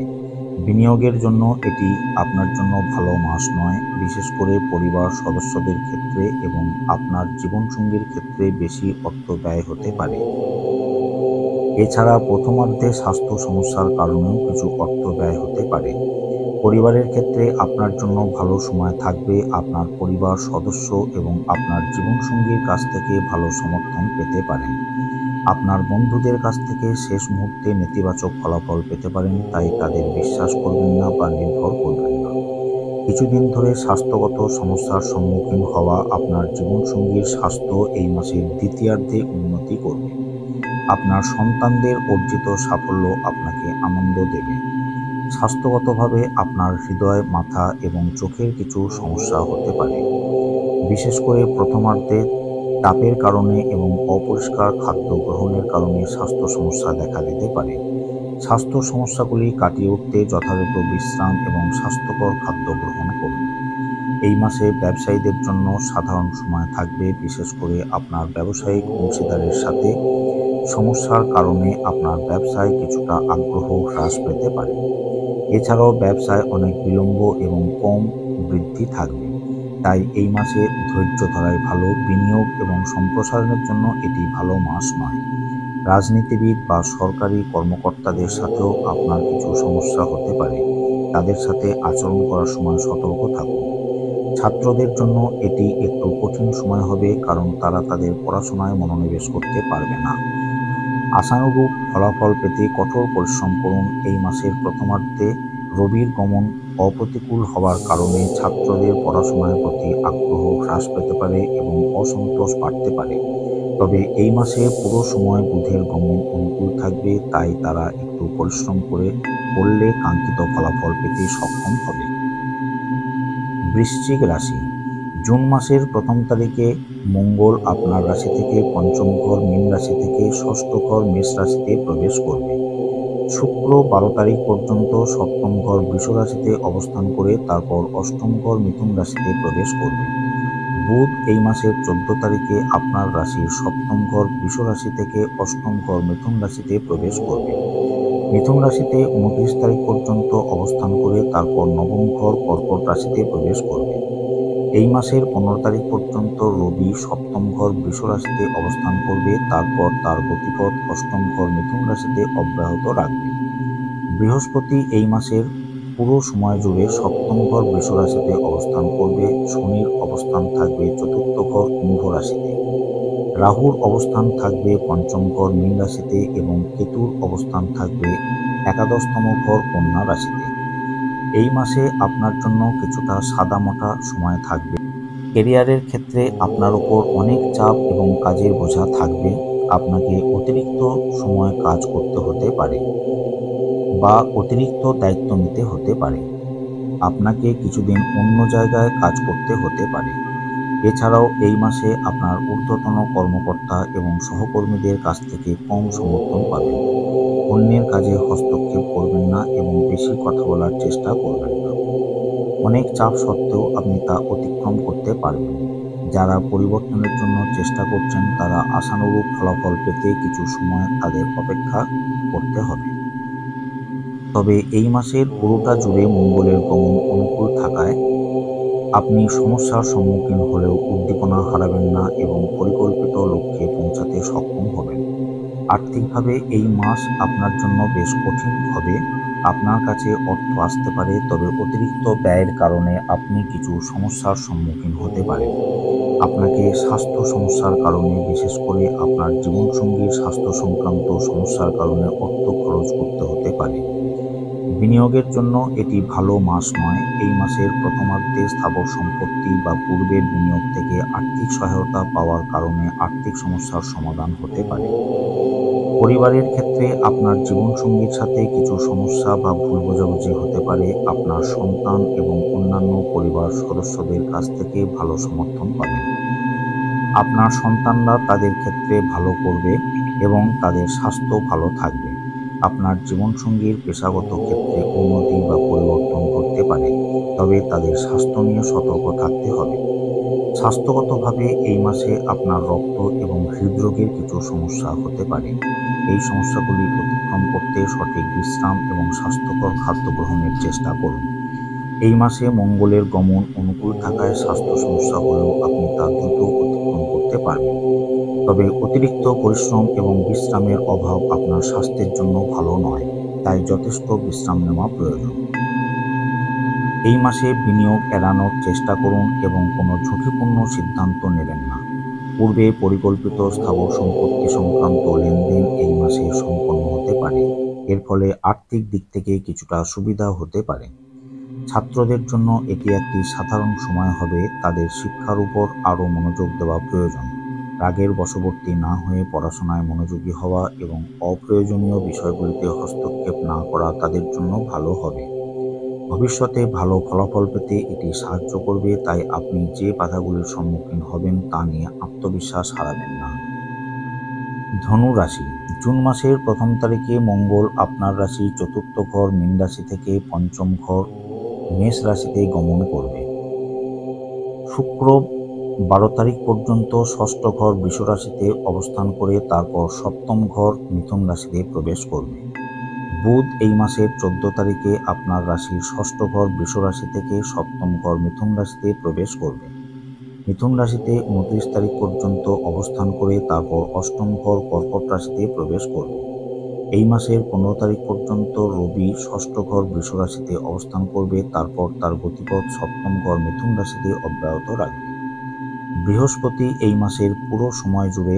বিনিয়োগের জন্য এটি আপনার জন্য ভালো মাস নয়, বিশেষ করে পরিবার সদস্যদের ক্ষেত্রে এবং আপনার জীবনসঙ্গীর ক্ষেত্রে বেশি অর্থ ব্যয় হতে পারে। এছাড়া প্রথমার্ধে স্বাস্থ্য সমস্যার কারণেও কিছু অর্থ ব্যয় হতে পারে। পরিবারের ক্ষেত্রে আপনার জন্য ভালো সময় থাকবে। আপনার পরিবার সদস্য এবং আপনার জীবনসঙ্গীর কাছ থেকে ভালো সমর্থন পেতে পারেন। আপনার বন্ধুদের কাছ থেকে শেষ মুহূর্তে নেতিবাচক ফলাফল পেতে পারেন, তাই তাদের বিশ্বাস করবেন না বা নির্ভর করবেন না। কিছুদিন ধরে স্বাস্থ্যগত সমস্যার সম্মুখীন হওয়া আপনার জীবনসঙ্গীর স্বাস্থ্য এই মাসের দ্বিতীয়ার্ধে উন্নতি করবে। আপনার সন্তানদের অর্জিত সাফল্য আপনাকে আনন্দ দেবে। স্বাস্থ্যগতভাবে আপনার হৃদয়, মাথা এবং চোখের কিছু সমস্যা হতে পারে। বিশেষ করে প্রথমার্ধে চাপের কারণে এবং অপরিষ্কার খাদ্য গ্রহণের কারণে স্বাস্থ্য সমস্যা দেখা দিতে পারে। স্বাস্থ্য সমস্যাগুলি কাটিয়ে উঠতে যথাযথ বিশ্রাম এবং স্বাস্থ্যকর খাদ্য গ্রহণ করুন। এই মাসে ব্যবসায়ীদের জন্য সাধারণ সময় থাকবে, বিশেষ করে আপনার ব্যবসায়িক অংশীদারের সাথে সমস্যার কারণে আপনার ব্যবসায় কিছুটা আগ্রহ হ্রাস পেতে পারে। এছাড়াও ব্যবসায় অনেক বিলম্ব এবং কম বৃদ্ধি থাকবে, তাই এই মাসে ধৈর্য ধরাই ভালো। বিনিয়োগ এবং সম্প্রসারণের জন্য এটি ভালো মাস নয়। রাজনীতিবিদ বা সরকারি কর্মকর্তাদের সাথেও আপনার কিছু সমস্যা হতে পারে, তাদের সাথে আচরণ করার সময় সতর্ক থাকুন। ছাত্রদের জন্য এটি একটু কঠিন সময় হবে, কারণ তারা তাদের পড়াশোনায় মনোনিবেশ করতে পারবে না। আশানুরূপ ফলাফল পেতে কঠোর পরিশ্রম করুন। এই মাসের প্রথমার্ধে রবির গমন অপ্রতিকূল হওয়ার কারণে ছাত্রদের পড়াশোনার প্রতি আগ্রহ হ্রাস পেতে পারে এবং অসন্তোষ বাড়তে পারে। তবে এই মাসে পুরো সময় বুধের গমন অনুকূল থাকবে, তাই তারা একটু পরিশ্রম করলে কাঙ্ক্ষিত ফলাফল পেতে সক্ষম হবে। বৃশ্চিক রাশি। জুন মাসের প্রথম তারিখে মঙ্গল আপনার রাশি থেকে পঞ্চম ঘর মীন রাশি থেকে ষষ্ঠ ঘর মেষ রাশিতে প্রবেশ করবে। শুক্র 12 তারিখ পর্যন্ত সপ্তম ঘর বৃষ রাশিতে অবস্থান করে তারপর অষ্টম ঘর মিথুন রাশিতে প্রবেশ করবে। বুধ এই মাসের 14 তারিখে আপনার রাশির সপ্তম ঘর বৃষ রাশি থেকে অষ্টম ঘর মিথুন রাশিতে প্রবেশ করবে। মিথুন রাশিতে 29 তারিখ পর্যন্ত অবস্থান করে তারপর নবম ঘর কর্কট রাশিতে প্রবেশ করবে। এই মাসের 15 তারিখ পর্যন্ত রবি সপ্তম ঘর বৃষ রাশিতে অবস্থান করবে, তারপর তার গতিপথ অষ্টম ঘর মিথুন রাশিতে অব্যাহত রাখবে। বৃহস্পতি এই মাসের পুরো সময় জুড়ে সপ্তম ঘর বৃষ রাশিতে অবস্থান করবে। শনির অবস্থান থাকবে চতুর্থ ঘর কুম্ভ রাশিতে। রাহুর অবস্থান থাকবে পঞ্চম ঘর মীন রাশিতে এবং কেতুর অবস্থান থাকবে একাদশতম ঘর কন্যা রাশিতে। এই মাসে আপনার জন্য কিছুটা সাদামাটা সময় থাকবে। ক্যারিয়ারের ক্ষেত্রে আপনার ওপর অনেক চাপ এবং কাজের বোঝা থাকবে। আপনাকে অতিরিক্ত সময় কাজ করতে হতে পারে বা অতিরিক্ত দায়িত্ব নিতে হতে পারে। আপনাকে কিছুদিন অন্য জায়গায় কাজ করতে হতে পারে। এছাড়াও এই মাসে আপনার ঊর্ধ্বতন কর্মকর্তা এবং সহকর্মীদের কাছ থেকে কম সমর্থন পাবেন। অন্যের কাজে হস্তক্ষেপ করবেন না এবং বেশি কথা বলার চেষ্টা করবেন না। অনেক চাপ সত্ত্বেও আপনি তা অতিক্রম করতে পারবেন। যারা পরিবর্তনের জন্য চেষ্টা করছেন তারা আশানুরূপ ফলাফল পেতে কিছু সময় তাদের অপেক্ষা করতে হবে। তবে এই মাসের পুরোটা জুড়ে মঙ্গলের গমন অনুকূল থাকায় আপনি সমস্যার সম্মুখীন হলেও উদ্দীপনা হারাবেন না এবং পরিকল্পিত লক্ষ্যে পৌঁছাতে সক্ষম হবেন। আর্থিকভাবে এই মাস আপনার জন্য বেশ কঠিন হবে। আপনার কাছে অর্থ আসতে পারে, তবে অতিরিক্ত ব্যয়ের কারণে আপনি কিছু সমস্যার সম্মুখীন হতে পারেন। আপনাকে স্বাস্থ্য সমস্যার কারণে, বিশেষ করে আপনার জীবনসঙ্গীর স্বাস্থ্য সংক্রান্ত সমস্যার কারণে অর্থ খরচ করতে হতে পারে। বিনিয়োগের জন্য এটি ভালো মাস নয়। এই মাসের প্রথমার্ধে স্থাবর সম্পত্তি বা পূর্বের বিনিয়োগ থেকে আর্থিক সহায়তা পাওয়ার কারণে আর্থিক সমস্যার সমাধান হতে পারে। পরিবারের ক্ষেত্রে আপনার জীবনসঙ্গীর সাথে কিছু সমস্যা বা ভুল বোঝাবুঝি হতে পারে। আপনার সন্তান এবং অন্যান্য পরিবার সদস্যদের কাছ থেকে ভালো সমর্থন পাবেন। আপনার সন্তানরা তাদের ক্ষেত্রে ভালো করবে এবং তাদের স্বাস্থ্য ভালো থাকবে। আপনার জীবনসঙ্গীর পেশাগত ক্ষেত্রে উন্নতি বা পরিবর্তন ঘটতে পারে, তবে তাদের স্বাস্থ্য নিয়ে সতর্ক থাকতে হবে। স্বাস্থ্যগতভাবে এই মাসে আপনার রক্ত এবং হৃদরোগের কিছু সমস্যা হতে পারে। এই সমস্যাগুলি অতিক্রম করতে সঠিক বিশ্রাম এবং স্বাস্থ্যকর খাদ্য গ্রহণের চেষ্টা করুন। এই মাসে মঙ্গলের গমন অনুকূল থাকায় স্বাস্থ্য সমস্যা হলেও আপনি তা দ্রুত অতিক্রম করতে পারবেন। তবে অতিরিক্ত পরিশ্রম এবং বিশ্রামের অভাব আপনার স্বাস্থ্যের জন্য ভালো নয়, তাই যথেষ্ট বিশ্রাম নেওয়া প্রয়োজন। এই মাসে বিনিয়োগ এড়ানোর চেষ্টা করুন এবং কোনো ঝুঁকিপূর্ণ সিদ্ধান্ত নেবেন না। পূর্বে পরিকল্পিত স্থাবর সম্পত্তি সংক্রান্ত লেনদেন এই মাসে সম্পন্ন হতে পারে। এর ফলে আর্থিক দিক থেকে কিছুটা সুবিধা হতে পারে। ছাত্রদের জন্য এটি একটি সাধারণ সময় হবে, তাদের শিক্ষার উপর আরও মনোযোগ দেওয়া প্রয়োজন। রাগের বশবর্তী না হয়ে পড়াশোনায় মনোযোগী হওয়া এবং অপ্রয়োজনীয় বিষয়গুলিতে হস্তক্ষেপ না করা তাদের জন্য ভালো হবে। ভবিষ্যতে ভালো ফলাফল পেতে এটি সাহায্য করবে, তাই আপনি যে বাধাগুলির সম্মুখীন হবেন তা নিয়ে আত্মবিশ্বাস হারাবেন না। ধনু রাশি। জুন মাসের ১ম তারিখে মঙ্গল আপনার রাশি চতুর্থ ঘর মীন রাশি থেকে পঞ্চম ঘর মেষ রাশিতে গমন করবে। শুক্র ১২ তারিখ পর্যন্ত ষষ্ঠ ঘর বৃষ রাশিতে অবস্থান করে তারপর সপ্তম ঘর মিথুন রাশিতে প্রবেশ করবে। বুধ এই মাসের ১৪ তারিখে আপনার রাশির ষষ্ঠ ঘর বৃষ রাশি থেকে সপ্তম ঘর মিথুন রাশিতে প্রবেশ করবে। মিথুন রাশিতে ২৯ তারিখ পর্যন্ত অবস্থান করে তারপর অষ্টম ঘর কর্কট রাশিতে প্রবেশ করবে। এই মাসের ১৫ তারিখ পর্যন্ত রবি ষষ্ঠ ঘর বৃষ রাশিতে অবস্থান করবে, তারপর তার গতিপথ সপ্তম ঘর মিথুন রাশিতে অব্যাহত রাখবে। বৃহস্পতি এই মাসের পুরো সময় জুড়ে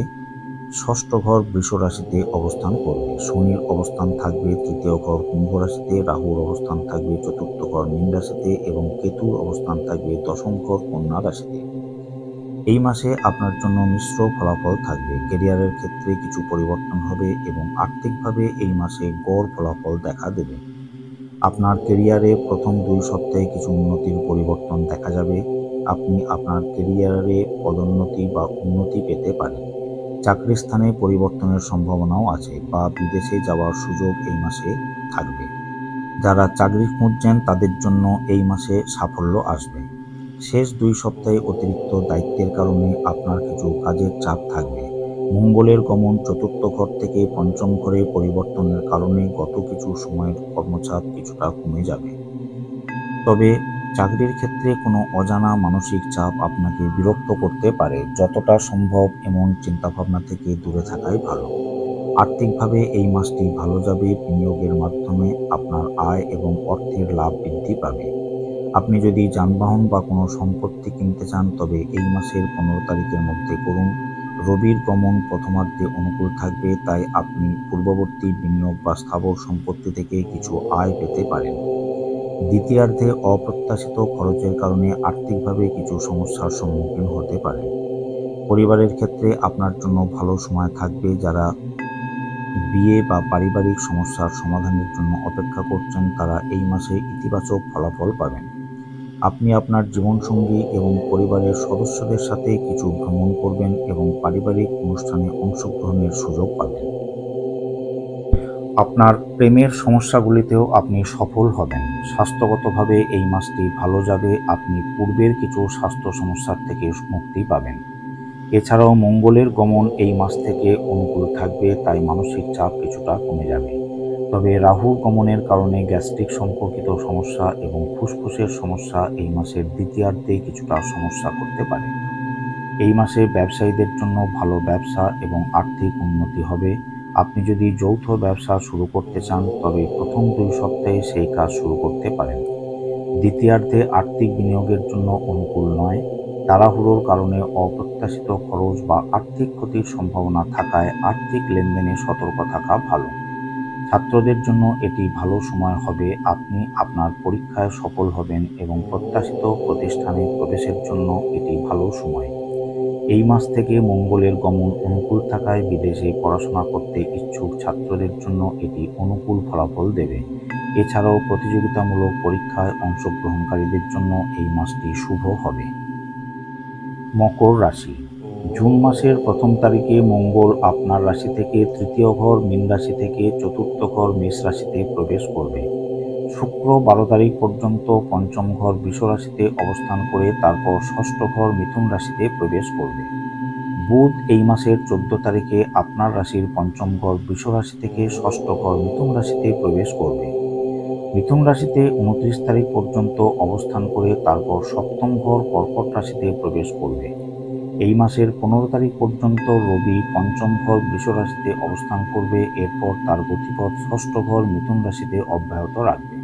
ষষ্ঠ ঘর বৃষ রাশিতে অবস্থান করবে। শনির অবস্থান থাকবে তৃতীয় ঘর কুম্ভ রাশিতে, রাহুর অবস্থান থাকবে চতুর্থ ঘর মীন রাশিতে এবং কেতুর অবস্থান থাকবে দশম ঘর কন্যা রাশিতে। এই মাসে আপনার জন্য মিশ্র ফলাফল থাকবে। ক্যারিয়ারের ক্ষেত্রে কিছু পরিবর্তন হবে এবং আর্থিকভাবে এই মাসে গড় ফলাফল দেখা দেবে। আপনার ক্যারিয়ারে প্রথম ২ সপ্তাহে কিছু উন্নতির পরিবর্তন দেখা যাবে। আপনি আপনার ক্যারিয়ারে পদোন্নতি বা উন্নতি পেতে পারেন। চাকরির স্থানে পরিবর্তনের সম্ভাবনাও আছে বা বিদেশে যাওয়ার সুযোগ এই মাসে থাকবে। যারা চাকরি খুঁজছেন তাদের জন্য এই মাসে সাফল্য আসবে। শেষ ২ সপ্তাহে অতিরিক্ত দায়িত্বের কারণে আপনার কিছু কাজের চাপ থাকবে। মঙ্গলের গমন চতুর্থ ঘর থেকে পঞ্চম ঘরে পরিবর্তনের কারণে গত কিছু সময়ের কর্মচাপ কিছুটা কমে যাবে। তবে চাকরির ক্ষেত্রে কোনো অজানা মানসিক চাপ আপনাকে বিরক্ত করতে পারে। যতটা সম্ভব এমন চিন্তাভাবনা থেকে দূরে থাকাই ভালো। আর্থিকভাবে এই মাসটি ভালো যাবে। বিনিয়োগের মাধ্যমে আপনার আয় এবং অর্থের লাভ বৃদ্ধি পাবে। আপনি যদি যানবাহন বা কোনো সম্পত্তি কিনতে চান তবে এই মাসের ১৫ তারিখের মধ্যে করুন। রবির গমন প্রথমার্ধে অনুকূল থাকবে, তাই আপনি পূর্ববর্তী বিনিয়োগ বা স্থাবর সম্পত্তি থেকে কিছু আয় পেতে পারেন। দ্বিতীয়ার্ধে অপ্রত্যাশিত খরচের কারণে আর্থিকভাবে কিছু সমস্যার সম্মুখীন হতে পারেন। পরিবারের ক্ষেত্রে আপনার জন্য ভালো সময় থাকবে। যারা বিয়ে বা পারিবারিক সমস্যার সমাধানের জন্য অপেক্ষা করছেন তারা এই মাসে ইতিবাচক ফলাফল পাবেন। আপনি আপনার জীবনসঙ্গী এবং পরিবারের সদস্যদের সাথে কিছু ভ্রমণ করবেন এবং পারিবারিক অনুষ্ঠানে অংশগ্রহণের সুযোগ পাবেন। আপনার প্রেমের সমস্যাগুলিতেও আপনি সফল হবেন। স্বাস্থ্যগতভাবে এই মাসটি ভালো যাবে। আপনি পূর্বের কিছু স্বাস্থ্য সমস্যার থেকে মুক্তি পাবেন। এছাড়াও মঙ্গলের গমন এই মাস থেকে অনুকূল থাকবে, তাই মানসিক চাপ কিছুটা কমে যাবে। তবে রাহুর গমনের কারণে গ্যাস্ট্রিক সম্পর্কিত সমস্যা এবং ফুসফুসের সমস্যা এই মাসের দ্বিতীয়ার্ধে কিছুটা সমস্যা করতে পারে। এই মাসে ব্যবসায়ীদের জন্য ভালো ব্যবসা এবং আর্থিক উন্নতি হবে। আপনি যদি যৌথ ব্যবসা শুরু করতে চান তবে প্রথম ২ সপ্তাহে সেই কাজ শুরু করতে পারেন। দ্বিতীয়ার্ধে আর্থিক বিনিয়োগের জন্য অনুকূল নয়। তাড়াহুড়োর কারণে অপ্রত্যাশিত খরচ বা আর্থিক ক্ষতির সম্ভাবনা থাকায় আর্থিক লেনদেনে সতর্ক থাকা ভালো। ছাত্রদের জন্য এটি ভালো সময় হবে। আপনি আপনার পরীক্ষায় সফল হবেন এবং প্রত্যাশিত প্রতিষ্ঠানে প্রবেশের জন্য এটি ভালো সময়। এই মাস থেকে মঙ্গলের গমন অনুকূল থাকায় বিদেশে পড়াশোনা করতে ইচ্ছুক ছাত্রদের জন্য এটি অনুকূল ফলাফল দেবে। এছাড়াও প্রতিযোগিতামূলক পরীক্ষায় অংশগ্রহণকারীদের জন্য এই মাসটি শুভ হবে। মকর রাশি। জুন মাসের ১ম তারিখে মঙ্গল আপনার রাশি থেকে তৃতীয় ঘর মীন রাশি থেকে চতুর্থ ঘর মেষ রাশিতে প্রবেশ করবে। শুক্র ১২ তারিখ পর্যন্ত পঞ্চম ঘর বৃষ রাশিতে অবস্থান করে তারপর ষষ্ঠ ঘর মিথুন রাশিতে প্রবেশ করবে। বুধ এই মাসের 14 তারিখে আপনার রাশির পঞ্চম ঘর বৃষ রাশি থেকে ষষ্ঠ ঘর মিথুন রাশিতে প্রবেশ করবে। মিথুন রাশিতে 29 তারিখ পর্যন্ত অবস্থান করে তারপর সপ্তম ঘর কর্কট রাশিতে প্রবেশ করবে। এই মাসের 15 তারিখ পর্যন্ত রবি পঞ্চম ঘর বৃষ রাশিতে অবস্থান করবে। এরপর তার গতিপথ ষষ্ঠ ঘর মিথুন রাশিতে অব্যাহত রাখবে।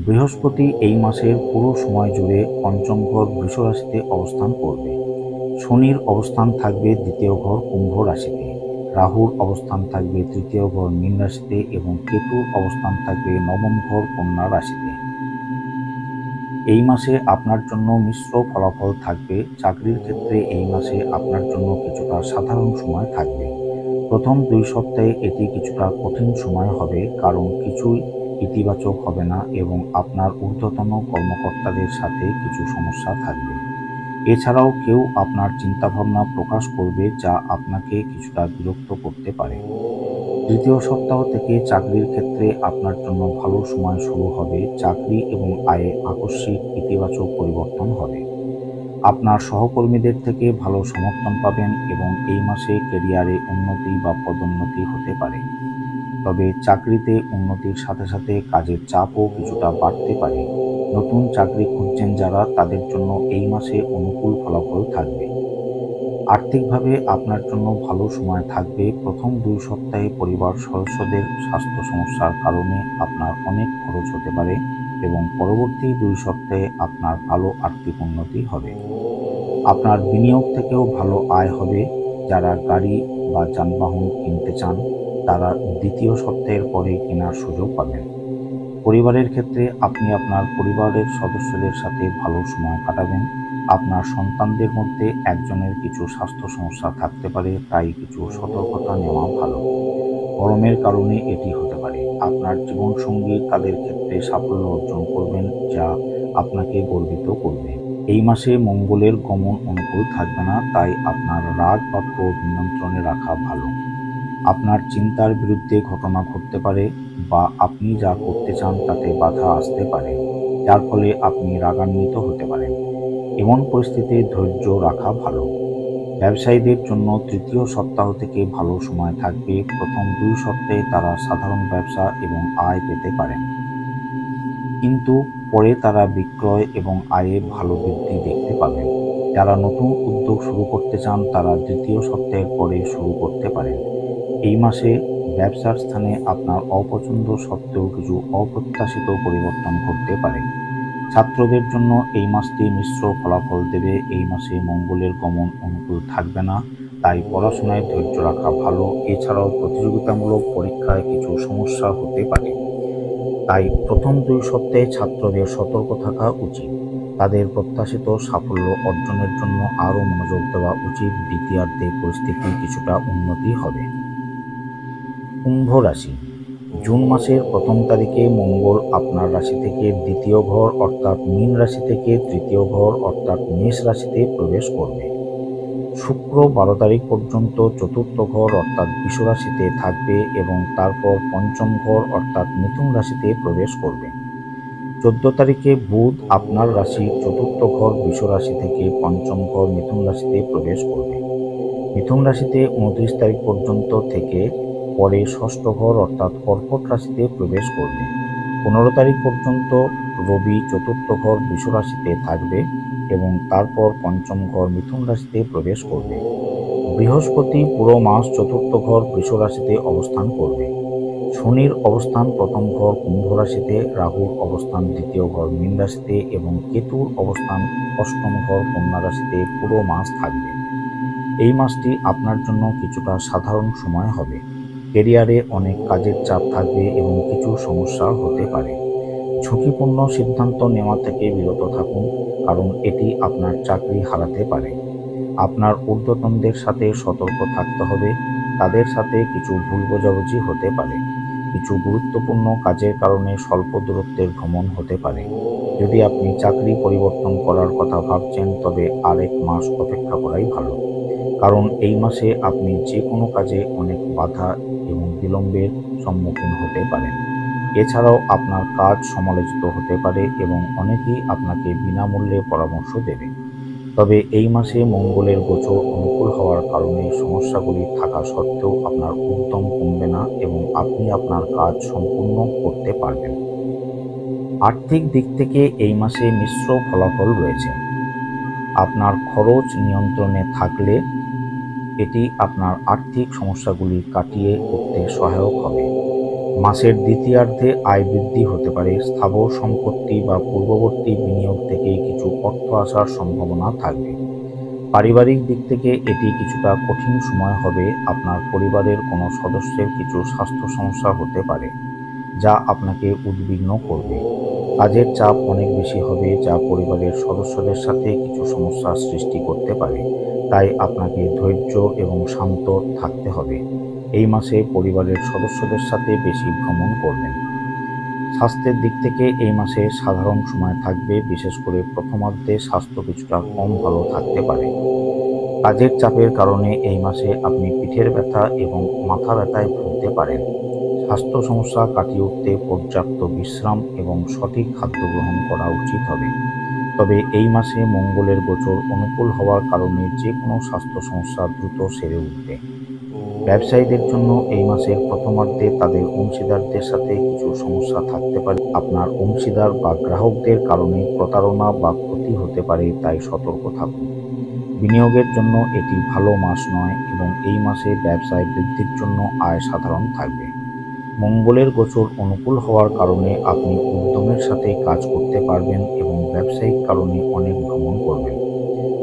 বৃহস্পতি এই মাসের পুরো সময় জুড়ে পঞ্চম ঘর বৃষ রাশিতে অবস্থান করবে। শনির অবস্থান থাকবে দ্বিতীয় ঘর কুম্ভ রাশিতে, রাহুর অবস্থান থাকবে তৃতীয় ঘর মীন রাশিতে এবং কেতুর অবস্থান থাকবে নবম ঘর কন্যা রাশিতে। এই মাসে আপনার জন্য মিশ্র ফলাফল থাকবে। চাকরির ক্ষেত্রে এই মাসে আপনার জন্য কিছুটা সাধারণ সময় থাকবে। প্রথম 2 সপ্তাহে এটি কিছুটা কঠিন সময় হবে, কারণ কিছুই ইতিবাচক হবে না এবং আপনার ঊর্ধ্বতন কর্মকর্তাদের সাথে কিছু সমস্যা থাকবে। এছাড়াও কেউ আপনার চিন্তাভাবনা প্রকাশ করবে যা আপনাকে কিছুটা বিরক্ত করতে পারে। দ্বিতীয় সপ্তাহ থেকে চাকরির ক্ষেত্রে আপনার জন্য ভালো সময় শুরু হবে। চাকরি এবং আয়ে আকস্মিক ইতিবাচক পরিবর্তন হবে। আপনার সহকর্মীদের থেকে ভালো সমর্থন পাবেন এবং এই মাসে ক্যারিয়ারে উন্নতি বা পদোন্নতি হতে পারে। তবে চাকরিতে উন্নতির সাথে সাথে কাজের চাপও কিছুটা বাড়তে পারে। নতুন চাকরি খুঁজছেন যারা, তাদের জন্য এই মাসে অনুকূল ফলাফল থাকবে। আর্থিকভাবে আপনার জন্য ভালো সময় থাকবে। প্রথম 2 সপ্তাহে পরিবার সদস্যদের স্বাস্থ্য সমস্যার কারণে আপনার অনেক খরচ হতে পারে এবং পরবর্তী 2 সপ্তাহে আপনার ভালো আর্থিক উন্নতি হবে। আপনার বিনিয়োগ থেকেও ভালো আয় হবে। যারা গাড়ি বা যানবাহন কিনতে চান তারা দ্বিতীয় সপ্তাহের পরে কেনার সুযোগ পাবেন। পরিবারের ক্ষেত্রে আপনি আপনার পরিবারের সদস্যদের সাথে ভালো সময় কাটাবেন। আপনার সন্তানদের মধ্যে একজনের কিছু স্বাস্থ্য সমস্যা থাকতে পারে, তাই কিছু সতর্কতা নেওয়া ভালো। গরমের কারণে এটি হতে পারে। আপনার জীবনসঙ্গী তাদের ক্ষেত্রে সাফল্য অর্জন করবেন, যা আপনাকে গর্বিত করবে। এই মাসে মঙ্গলের গমন অনুকূল থাকবে না, তাই আপনার রাগ বা ক্রোধ নিয়ন্ত্রণে রাখা ভালো। আপনার চিন্তার বিরুদ্ধে ঘটনা ঘটতে পারে বা আপনি যা করতে চান তাতে বাধা আসতে পারে, যার ফলে আপনি রাগান্বিত হতে পারেন। এমন পরিস্থিতিতে ধৈর্য রাখা ভালো। ব্যবসায়ীদের জন্য তৃতীয় সপ্তাহ থেকে ভালো সময় থাকবে। প্রথম 2 সপ্তাহে তারা সাধারণ ব্যবসা এবং আয় পেতে পারেন, কিন্তু পরে তারা বিক্রয় এবং আয়ে ভালো বৃদ্ধি দেখতে পাবেন। যারা নতুন উদ্যোগ শুরু করতে চান তারা দ্বিতীয় সপ্তাহের পরে শুরু করতে পারেন। এই মাসে ব্যবসার স্থানে আপনার অপছন্দ সত্ত্বেও কিছু অপ্রত্যাশিত পরিবর্তন ঘটতে পারে। ছাত্রদের জন্য এই মাসটি মিশ্র ফলাফল দেবে। এই মাসে মঙ্গলের গমন অনুকূল থাকবে না, তাই পড়াশোনায় ধৈর্য রাখা ভালো। এছাড়াও প্রতিযোগিতামূলক পরীক্ষায় কিছু সমস্যা হতে পারে, তাই প্রথম 2 সপ্তাহে ছাত্রদের সতর্ক থাকা উচিত। তাদের প্রত্যাশিত সাফল্য অর্জনের জন্য আরও মনোযোগ দেওয়া উচিত। দ্বিতীয়ার্ধে পরিস্থিতি কিছুটা উন্নতি হবে। কুম্ভ রাশি। জুন মাসের 1 তারিখে মঙ্গল আপনার রাশি থেকে দ্বিতীয় ঘর অর্থাৎ মীন রাশি থেকে তৃতীয় ঘর অর্থাৎ মেষ রাশিতে প্রবেশ করবে। শুক্র 12 তারিখ পর্যন্ত চতুর্থ ঘর অর্থাৎ বৃষ রাশিতে থাকবে এবং তারপর পঞ্চম ঘর অর্থাৎ মিথুন রাশিতে প্রবেশ করবে। 14 তারিখে বুধ আপনার রাশি চতুর্থ ঘর বৃষ রাশি থেকে পঞ্চম ঘর মিথুন রাশিতে প্রবেশ করবে। মিথুন রাশিতে 29 তারিখ পর্যন্ত থেকে পরে ষষ্ঠ ঘর অর্থাৎ কর্কট রাশিতে প্রবেশ করবে। 15 তারিখ পর্যন্ত রবি চতুর্থ ঘর বৃষ রাশিতে থাকবে এবং তারপর পঞ্চম ঘর মিথুন রাশিতে প্রবেশ করবে। বৃহস্পতি পুরো মাস চতুর্থ ঘর বৃষ রাশিতে অবস্থান করবে। শনির অবস্থান প্রথম ঘর কুম্ভ রাশিতে, রাহুর অবস্থান দ্বিতীয় ঘর মীন রাশিতে এবং কেতুর অবস্থান অষ্টম ঘর কন্যা রাশিতে পুরো মাস থাকবে। এই মাসটি আপনার জন্য কিছুটা সাধারণ সময় হবে। ক্যারিয়ারে অনেক কাজের চাপ থাকবে এবং কিছু সমস্যা হতে পারে। ঝুঁকিপূর্ণ সিদ্ধান্ত নেওয়া থেকে বিরত থাকুন, কারণ এটি আপনার চাকরি হারাতে পারে। আপনার ঊর্ধ্বতনদের সাথে সতর্ক থাকতে হবে। তাদের সাথে কিছু ভুল বোঝাবুঝি হতে পারে। কিছু গুরুত্বপূর্ণ কাজের কারণে স্বল্প দূরত্বের ভ্রমণ হতে পারে। যদি আপনি চাকরি পরিবর্তন করার কথা ভাবছেন তবে আরেক মাস অপেক্ষা করাই ভালো, কারণ এই মাসে আপনি যে কোনো কাজে অনেক বাধা এবং বিলম্বের সম্মুখীন হতে পারেন। এছাড়াও আপনার কাজ সমালোচিত হতে পারে এবং অনেকেই আপনাকে বিনামূল্যে পরামর্শ দেবে। তবে এই মাসে মঙ্গলের গোচর অনুকূল হওয়ার কারণে সমস্যাগুলি থাকা সত্ত্বেও আপনার উদ্যম কমবে না এবং আপনি আপনার কাজ সম্পূর্ণ করতে পারবেন। আর্থিক দিক থেকে এই মাসে মিশ্র ফলাফল রয়েছে। আপনার খরচ নিয়ন্ত্রণে থাকলে এটি আপনার আর্থিক সমস্যাগুলি কাটিয়ে উঠতে সহায়ক হবে। মাসের দ্বিতীয়ার্ধে আয় বৃদ্ধি হতে পারে, স্থাবর সম্পত্তি বা পূর্ববর্তী বিনিয়োগ থেকে কিছু অর্থ আসার সম্ভাবনা থাকবে। পারিবারিক দিক থেকে এটি কিছুটা কঠিন সময় হবে। আপনার পরিবারের কোনো সদস্যের কিছু স্বাস্থ্য সমস্যা হতে পারে যা আপনাকে উদ্বিগ্ন করবে। কাজের চাপ অনেক বেশি হবে যা পরিবারের সদস্যদের সাথে কিছু সমস্যার সৃষ্টি করতে পারে, তাই আপনাকে ধৈর্য এবং শান্ত থাকতে হবে। এই মাসে পরিবারের সদস্যদের সাথে বেশি ভ্রমণ করবেন। স্বাস্থ্যের দিক থেকে এই মাসে সাধারণ সময় থাকবে, বিশেষ করে প্রথমার্ধে স্বাস্থ্য কিছুটা কম ভালো থাকতে পারে। কাজের চাপের কারণে এই মাসে আপনি পিঠের ব্যথা এবং মাথা ব্যথায় ভুগতে পারেন। স্বাস্থ্য সমস্যা কাটিয়ে উঠতে পর্যাপ্ত বিশ্রাম এবং সঠিক খাদ্য গ্রহণ করা উচিত হবে। তবে এই মাসে মঙ্গলের গোচর অনুকূল হওয়ার কারণে যে কোনো স্বাস্থ্য সমস্যা দ্রুত সেরে উঠবে। ব্যবসায়ীদের জন্য এই মাসের প্রথমার্ধে তাদের অংশীদারদের সাথে কিছু সমস্যা থাকতে পারে। আপনার অংশীদার বা গ্রাহকদের কারণে প্রতারণা বা ক্ষতি হতে পারে, তাই সতর্ক থাকুন। বিনিয়োগের জন্য এটি ভালো মাস নয় এবং এই মাসে ব্যবসায় বৃদ্ধির জন্য আয় সাধারণ থাকবে। মঙ্গলের গোচর অনুকূল হওয়ার কারণে আপনি উদ্যমের সাথে কাজ করতে পারবেন এবং ব্যবসায়িক কারণে অনেক ভ্রমণ করবেন।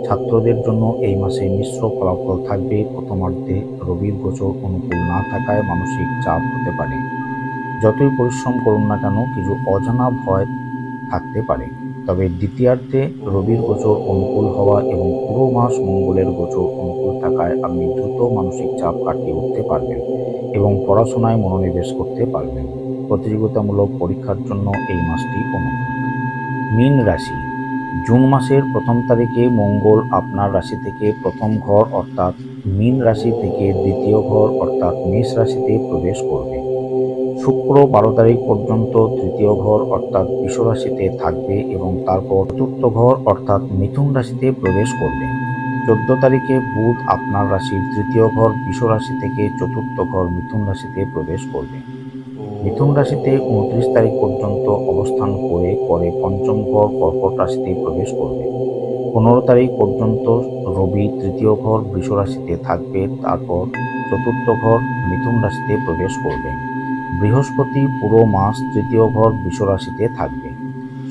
ছাত্রদের জন্য এই মাসে মিশ্র ফলাফল থাকবে। প্রথমার্ধে রবির গোচর অনুকূল না থাকায় মানসিক চাপ হতে পারে। যতই পরিশ্রম করুন না কেন কিছু অজানা ভয় থাকতে পারে। তবে দ্বিতীয়ার্ধে রবির গোচর অনুকূল হওয়া এবং পুরো মাস মঙ্গলের গোচর অনুকূল থাকায় আপনি দ্রুত মানসিক চাপ কাটিয়ে উঠতে পারবেন এবং পড়াশোনায় মনোনিবেশ করতে পারবেন। প্রতিযোগিতামূলক পরীক্ষার জন্য এই মাসটি অনুকূল। মীন রাশি। জুন মাসের প্রথম তারিখে মঙ্গল আপনার রাশি থেকে প্রথম ঘর অর্থাৎ মীন রাশি থেকে দ্বিতীয় ঘর অর্থাৎ মেষ রাশিতে প্রবেশ করবে। শুক্র 12 তারিখ পর্যন্ত তৃতীয় ঘর অর্থাৎ বৃষ রাশিতে থাকবে এবং তারপর চতুর্থ ঘর অর্থাৎ মিথুন রাশিতে প্রবেশ করবে। 14 তারিখে বুধ আপনার রাশির তৃতীয় ঘর বৃষ রাশি থেকে চতুর্থ ঘর মিথুন রাশিতে প্রবেশ করবে। মিথুন রাশিতে 29 তারিখ পর্যন্ত অবস্থান করে পরে পঞ্চম ঘর কর্কট রাশিতে প্রবেশ করবে। 15 তারিখ পর্যন্ত রবি তৃতীয় ঘর বৃষ রাশিতে থাকবে, তারপর চতুর্থ ঘর মিথুন রাশিতে প্রবেশ করবে। বৃহস্পতি পুরো মাস তৃতীয় ঘর বৃষ রাশিতে থাকবে।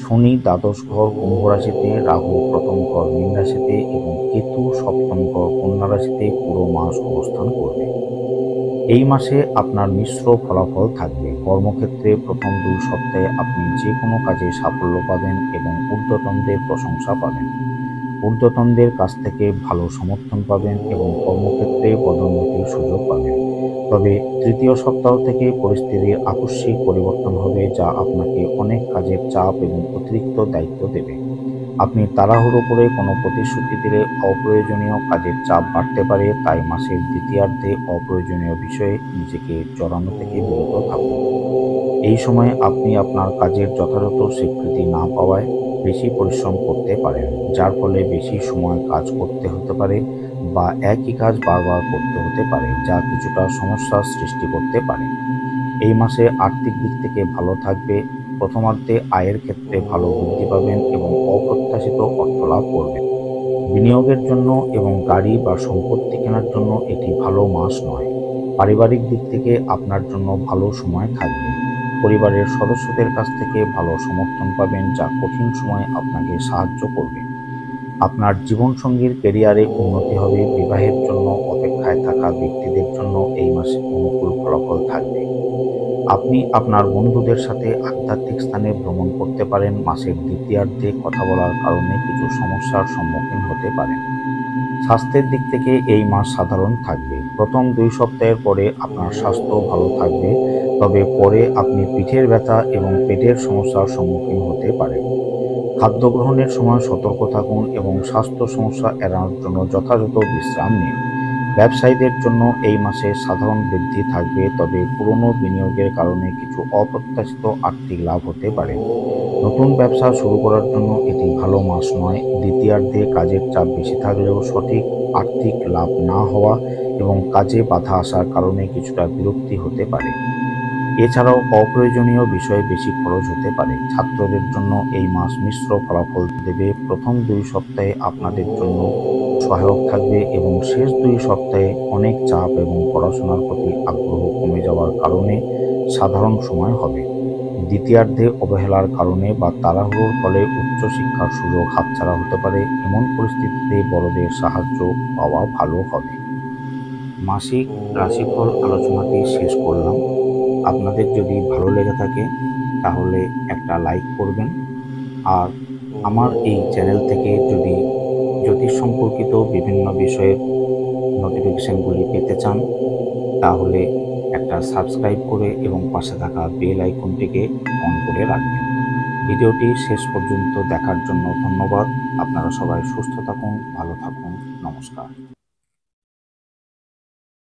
শনি দ্বাদশ ঘর কুম্ভ রাশিতে, রাহু প্রথম ঘর মীন রাশিতে এবং কেতু সপ্তম ঘর কন্যা রাশিতে পুরো মাস অবস্থান করবে। এই মাসে আপনার মিশ্র ফলাফল থাকবে। কর্মক্ষেত্রে প্রথম 2 সপ্তাহে আপনি যে কোনো কাজে সাফল্য পাবেন এবং ঊর্ধ্বতনদের প্রশংসা পাবেন। ঊর্ধ্বতনদের কাছ থেকে ভালো সমর্থন পাবেন এবং কর্মক্ষেত্রে পদোন্নতির সুযোগ পাবেন। তবে তৃতীয় সপ্তাহ থেকে পরিস্থিতির আকস্মিক পরিবর্তন হবে যা আপনাকে অনেক কাজের চাপ এবং অতিরিক্ত দায়িত্ব দেবে। আপনি তাড়াহুড়ো করে কোনো প্রতিশ্রুতি দিলে অপ্রয়োজনীয় কাজের চাপ বাড়তে পারে, তাই মাসের দ্বিতীয়ার্ধে অপ্রয়োজনীয় বিষয়ে নিজেকে জড়ানো থেকে বিরত থাকুন। এই সময় আপনি আপনার কাজের যথাযথ স্বীকৃতি না পাওয়ায় বেশি পরিশ্রম করতে পারেন, যার ফলে বেশি সময় কাজ করতে হতে পারে বা একই কাজ বারবার করতে হতে পারে, যা কিছুটা সমস্যার সৃষ্টি করতে পারে। এই মাসে আর্থিক দিক থেকে ভালো থাকবে। প্রথমার্ধে আয়ের ক্ষেত্রে ভালো বৃদ্ধি পাবেন এবং অপ্রত্যাশিত অর্থ লাভ করবেন। বিনিয়োগের জন্য এবং গাড়ি বা সম্পত্তি কেনার জন্য এটি ভালো মাস নয়। পারিবারিক দিক থেকে আপনার জন্য ভালো সময় থাকবে। পরিবারের সদস্যদের কাছ থেকে ভালো সমর্থন পাবেন যা কঠিন সময়ে আপনাকে সাহায্য করবে। আপনার জীবনসঙ্গীর ক্যারিয়ারে উন্নতি হবে। বিবাহের জন্য অপেক্ষায় থাকা ব্যক্তিদের জন্য এই মাসে অনুকূল ফলাফল থাকবে। আপনি আপনার বন্ধুদের সাথে আধ্যাত্মিক স্থানে ভ্রমণ করতে পারেন। মাসের দ্বিতীয়ার্ধে কথা বলার কারণে কিছু সমস্যার সম্মুখীন হতে পারেন। স্বাস্থ্যের দিক থেকে এই মাস সাধারণ থাকবে। প্রথম 2 সপ্তাহের পরে আপনার স্বাস্থ্য ভালো থাকবে, তবে পরে আপনি পিঠের ব্যথা এবং পেটের সমস্যার সম্মুখীন হতে পারেন। খাদ্য গ্রহণের সময় সতর্ক থাকুন এবং স্বাস্থ্য সমস্যা এড়ানোর জন্য যথাযথ বিশ্রাম নিন। ব্যবসায়ীদের জন্য এই মাসে সাধারণ বৃদ্ধি থাকবে, তবে পুরনো বিনিয়োগের কারণে কিছু অপ্রত্যাশিত আর্থিক লাভ হতে পারে। নতুন ব্যবসা শুরু করার জন্য এটি ভালো মাস নয়। দ্বিতীয়ার্ধে কাজের চাপ বেশি থাকলেও সঠিক আর্থিক লাভ না হওয়া এবং কাজে বাধা আসার কারণে কিছুটা বিরক্তি হতে পারে। এছাড়াও অপ্রয়োজনীয় বিষয়ে বেশি খরচ হতে পারে। ছাত্রদের জন্য এই মাস মিশ্র ফলাফল দেবে। প্রথম 2 সপ্তাহে আপনাদের জন্য সহায়ক থাকবে এবং শেষ 2 সপ্তাহে অনেক চাপ এবং পড়াশোনার প্রতি আগ্রহ কমে যাওয়ার কারণে সাধারণ সময় হবে। দ্বিতীয়ার্ধে অবহেলার কারণে বা তাড়াহুড়োর ফলে উচ্চশিক্ষার সুযোগ হাতছাড়া হতে পারে। এমন পরিস্থিতিতে বড়দের সাহায্য পাওয়া ভালো হবে। মাসিক রাশিফল আলোচনাটি শেষ করলাম। আপনাদের যদি ভালো লেগে থাকে তাহলে একটা লাইক করবেন। আর আমার এই চ্যানেল থেকে যদি জ্যোতিষ সম্পর্কিত বিভিন্ন বিষয়ের নোটিফিকেশনগুলি পেতে চান তাহলে একটা সাবস্ক্রাইব করে এবং পাশে থাকা বেল আইকনটিকে অন করে রাখবেন। ভিডিওটি শেষ পর্যন্ত দেখার জন্য ধন্যবাদ। আপনারা সবাই সুস্থ থাকুন, ভালো থাকুন। নমস্কার।